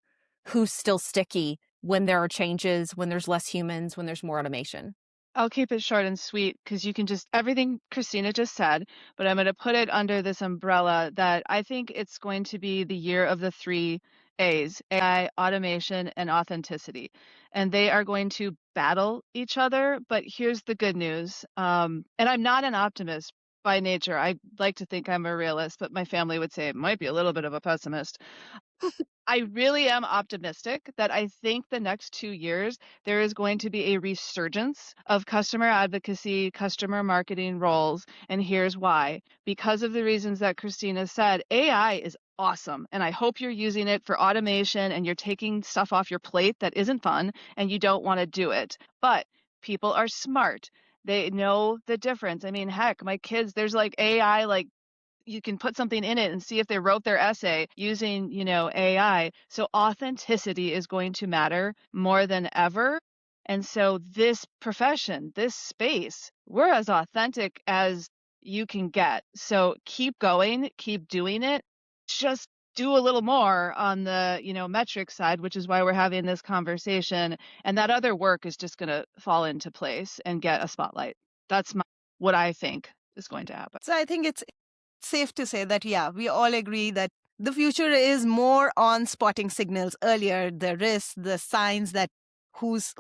who's still sticky when there are changes, when there's less humans, when there's more automation. I'll keep it short and sweet because you can just everything Christina just said, but I'm going to put it under this umbrella that I think it's going to be the year of the 3 A's: AI, automation, and authenticity. And they are going to battle each other. But here's the good news. And I'm not an optimist by nature. I like to think I'm a realist, but my family would say it might be a little bit of a pessimist. I really am optimistic that I think the next 2 years, there is going to be a resurgence of customer advocacy, customer marketing roles. And here's why. Because of the reasons that Christina said, AI is awesome. And I hope you're using it for automation and you're taking stuff off your plate that isn't fun and you don't want to do it. But people are smart. They know the difference. I mean, heck, my kids, there's like AI, like you can put something in it and see if they wrote their essay using, AI. So authenticity is going to matter more than ever. And so this profession, this space, we're as authentic as you can get. So keep going, keep doing it. Just do a little more on the, metric side, which is why we're having this conversation. And that other work is just going to fall into place and get a spotlight. That's what I think is going to happen. So I think it's safe to say that, yeah, we all agree that the future is more on spotting signals earlier, the risks, the signs that who's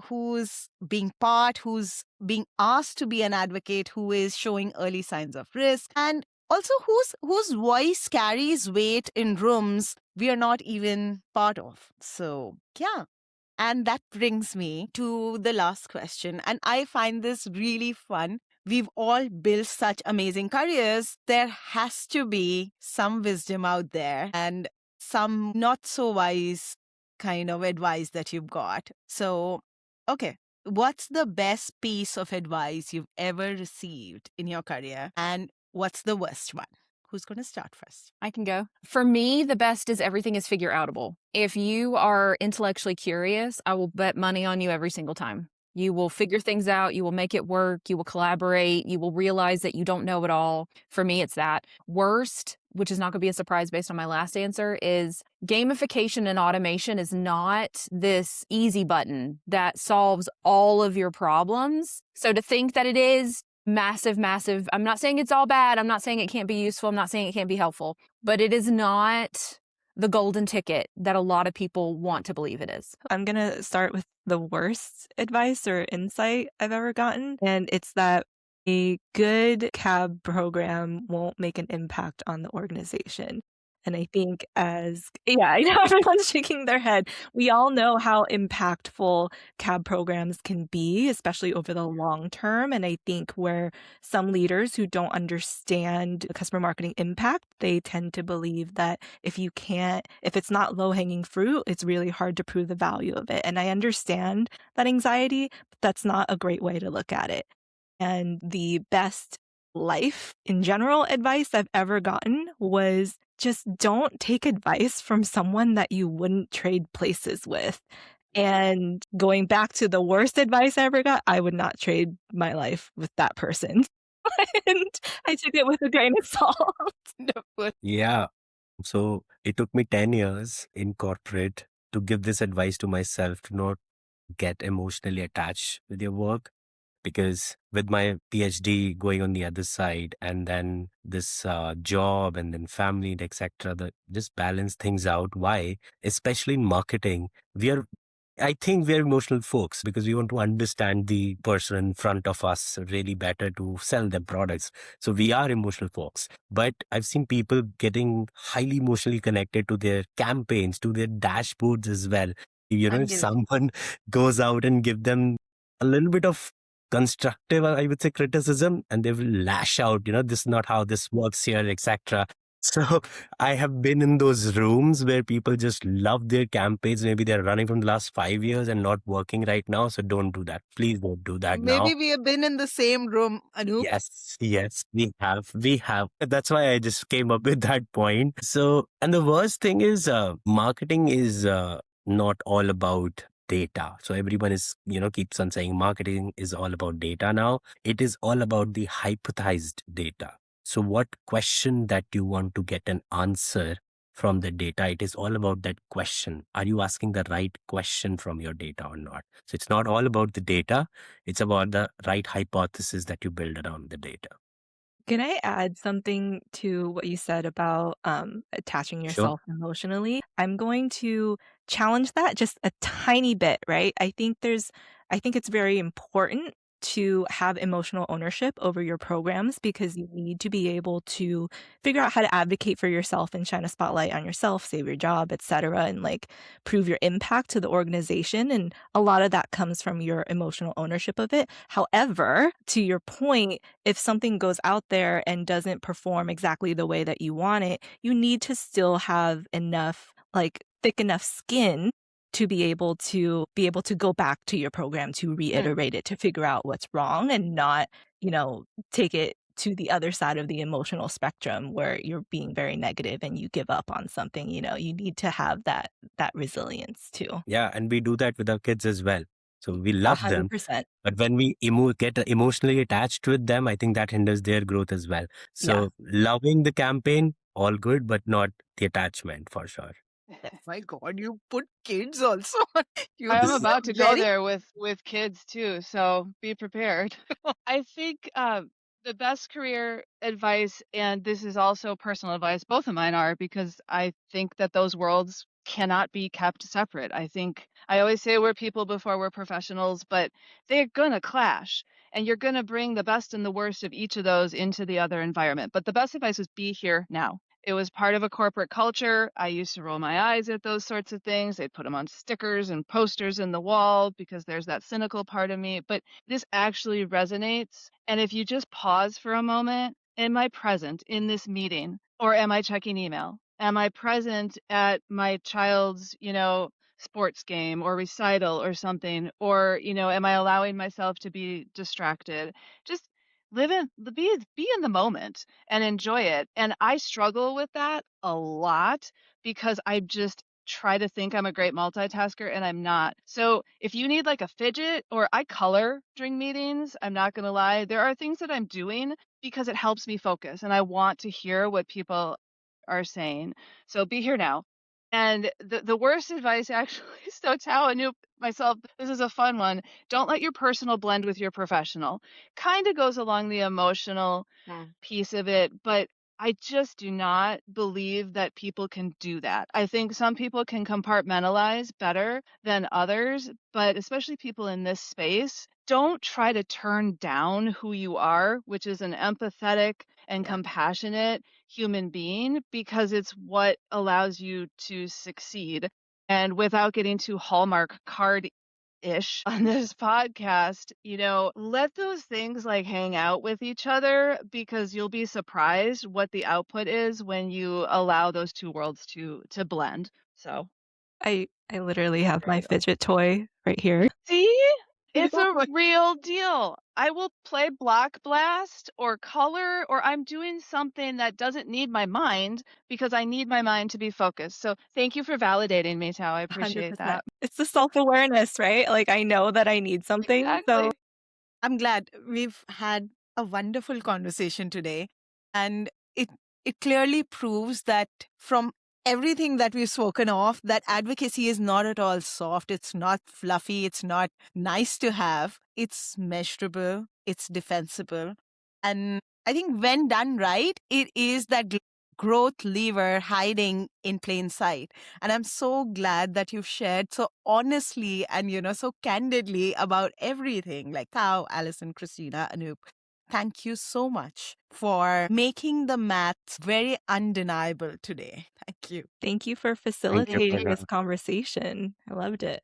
being part, who's being asked to be an advocate, who is showing early signs of risk, and also whose voice carries weight in rooms we are not even part of. So, yeah. And that brings me to the last question. And I find this really fun. We've all built such amazing careers. There has to be some wisdom out there and some not so wise kind of advice that you've got. So, okay, what's the best piece of advice you've ever received in your career? And what's the worst one? Who's going to start first? I can go. For me, the best is everything is figure outable. If you are intellectually curious, I will bet money on you every single time. You will figure things out. You will make it work. You will collaborate. You will realize that you don't know it all. For me, it's that. Worst, which is not going to be a surprise based on my last answer, is gamification and automation is not this easy button that solves all of your problems. So to think that it is massive, I'm not saying it's all bad. I'm not saying it can't be useful. I'm not saying it can't be helpful, but it is not the golden ticket that a lot of people want to believe it is. I'm going to start with the worst advice or insight I've ever gotten. And it's that a good CAB program won't make an impact on the organization. And I think I know everyone's shaking their head. We all know how impactful CAB programs can be, especially over the long term. And I think where some leaders who don't understand customer marketing impact, they tend to believe that if it's not low-hanging fruit, it's really hard to prove the value of it. And I understand that anxiety, but that's not a great way to look at it. And the best life in general advice I've ever gotten was just don't take advice from someone that you wouldn't trade places with. And going back to the worst advice I ever got, I would not trade my life with that person. And I took it with a grain of salt. Yeah. So it took me 10 years in corporate to give this advice to myself to not get emotionally attached with your work. Because with my PhD going on the other side and then this job and then family, etc., just balance things out. Why? Especially in marketing, I think we're emotional folks because we want to understand the person in front of us really better to sell them products. So we are emotional folks. But I've seen people getting highly emotionally connected to their campaigns, to their dashboards as well. If someone goes out and give them a little bit of constructive, I would say, criticism, and they will lash out, this is not how this works here, etc. So I have been in those rooms where people just love their campaigns. Maybe they're running from the last 5 years and not working right now. So don't do that. Please don't do that now. Maybe we have been in the same room, Anoop. Yes, we have. That's why I just came up with that point. So, and the worst thing is, marketing is not all about data. So everyone is, keeps on saying marketing is all about data now. It is all about the hypothesized data. So what question that you want to get an answer from the data, it is all about that question. Are you asking the right question from your data or not? So it's not all about the data. It's about the right hypothesis that you build around the data. Can I add something to what you said about attaching Sure. yourself emotionally? I'm going to challenge that just a tiny bit, right? I think it's very important to have emotional ownership over your programs because you need to be able to figure out how to advocate for yourself and shine a spotlight on yourself, save your job, etc., and like prove your impact to the organization. And a lot of that comes from your emotional ownership of it. However, to your point, if something goes out there and doesn't perform exactly the way that you want it, you need to still have enough, like thick enough skin to be able to go back to your program to reiterate it, to figure out what's wrong and not, take it to the other side of the emotional spectrum where you're being very negative and you give up on something. You need to have that resilience too. Yeah, and we do that with our kids as well. So we love them, 100%. but when we get emotionally attached with them, I think that hinders their growth as well. Yeah. So loving the campaign, all good, but not the attachment for sure. My God, you put kids also. You I am this is a about to go very there with kids too, so be prepared. I think the best career advice, and this is also personal advice, both of mine are because I think that those worlds cannot be kept separate. I think I always say we're people before we're professionals, but they're gonna clash. And you're going to bring the best and the worst of each of those into the other environment. But the best advice is be here now. It was part of a corporate culture. I used to roll my eyes at those sorts of things. They'd put them on stickers and posters in the wall because there's that cynical part of me. But this actually resonates. And if you just pause for a moment, am I present in this meeting or am I checking email? Am I present at my child's, sports game or recital or something? Or, am I allowing myself to be distracted? Just be in the moment and enjoy it. And I struggle with that a lot because I just try to think I'm a great multitasker and I'm not. So if you need like a fidget or I color during meetings, I'm not going to lie, there are things that I'm doing because it helps me focus and I want to hear what people are saying. So be here now. And the worst advice actually, so Tao and Anoop, myself, this is a fun one. Don't let your personal blend with your professional. Kind of goes along the emotional piece of it, but I just do not believe that people can do that. I think some people can compartmentalize better than others, but especially people in this space, don't try to turn down who you are, which is an empathetic and compassionate human being, because it's what allows you to succeed. And without getting too Hallmark card ish on this podcast, let those things like hang out with each other because you'll be surprised what the output is when you allow those two worlds to blend. So, I literally have my fidget toy right here. see? It's a Exactly. real deal. I will play Block Blast or Color, or I'm doing something that doesn't need my mind because I need my mind to be focused. So thank you for validating me, Tao. I appreciate 100%. that. It's the self-awareness, right? Like I know that I need something. So Exactly. I'm glad we've had a wonderful conversation today. And it clearly proves that from everything that we've spoken of, that advocacy is not at all soft. It's not fluffy. It's not nice to have. It's measurable. It's defensible. And I think when done right, it is that growth lever hiding in plain sight. And I'm so glad that you've shared so honestly and, so candidly about everything like Thao, Alison, Christina, Anoop. Thank you so much for making the maths very undeniable today. Thank you. thank you for Thank you, facilitating Aparna. this conversation. I loved it.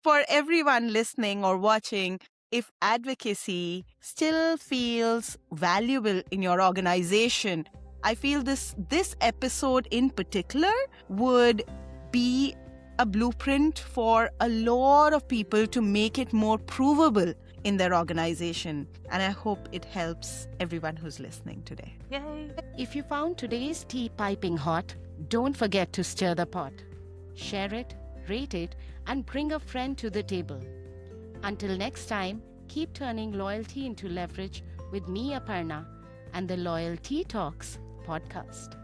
For everyone listening or watching, if advocacy still feels valuable in your organization, I feel this episode in particular would be a blueprint for a lot of people to make it more provable in their organization. And I hope it helps everyone who's listening today. Yay! If you found today's tea piping hot, don't forget to stir the pot. Share it, rate it, and bring a friend to the table. Until next time, keep turning loyalty into leverage with me, Aparna, and the Loyalty Talks podcast.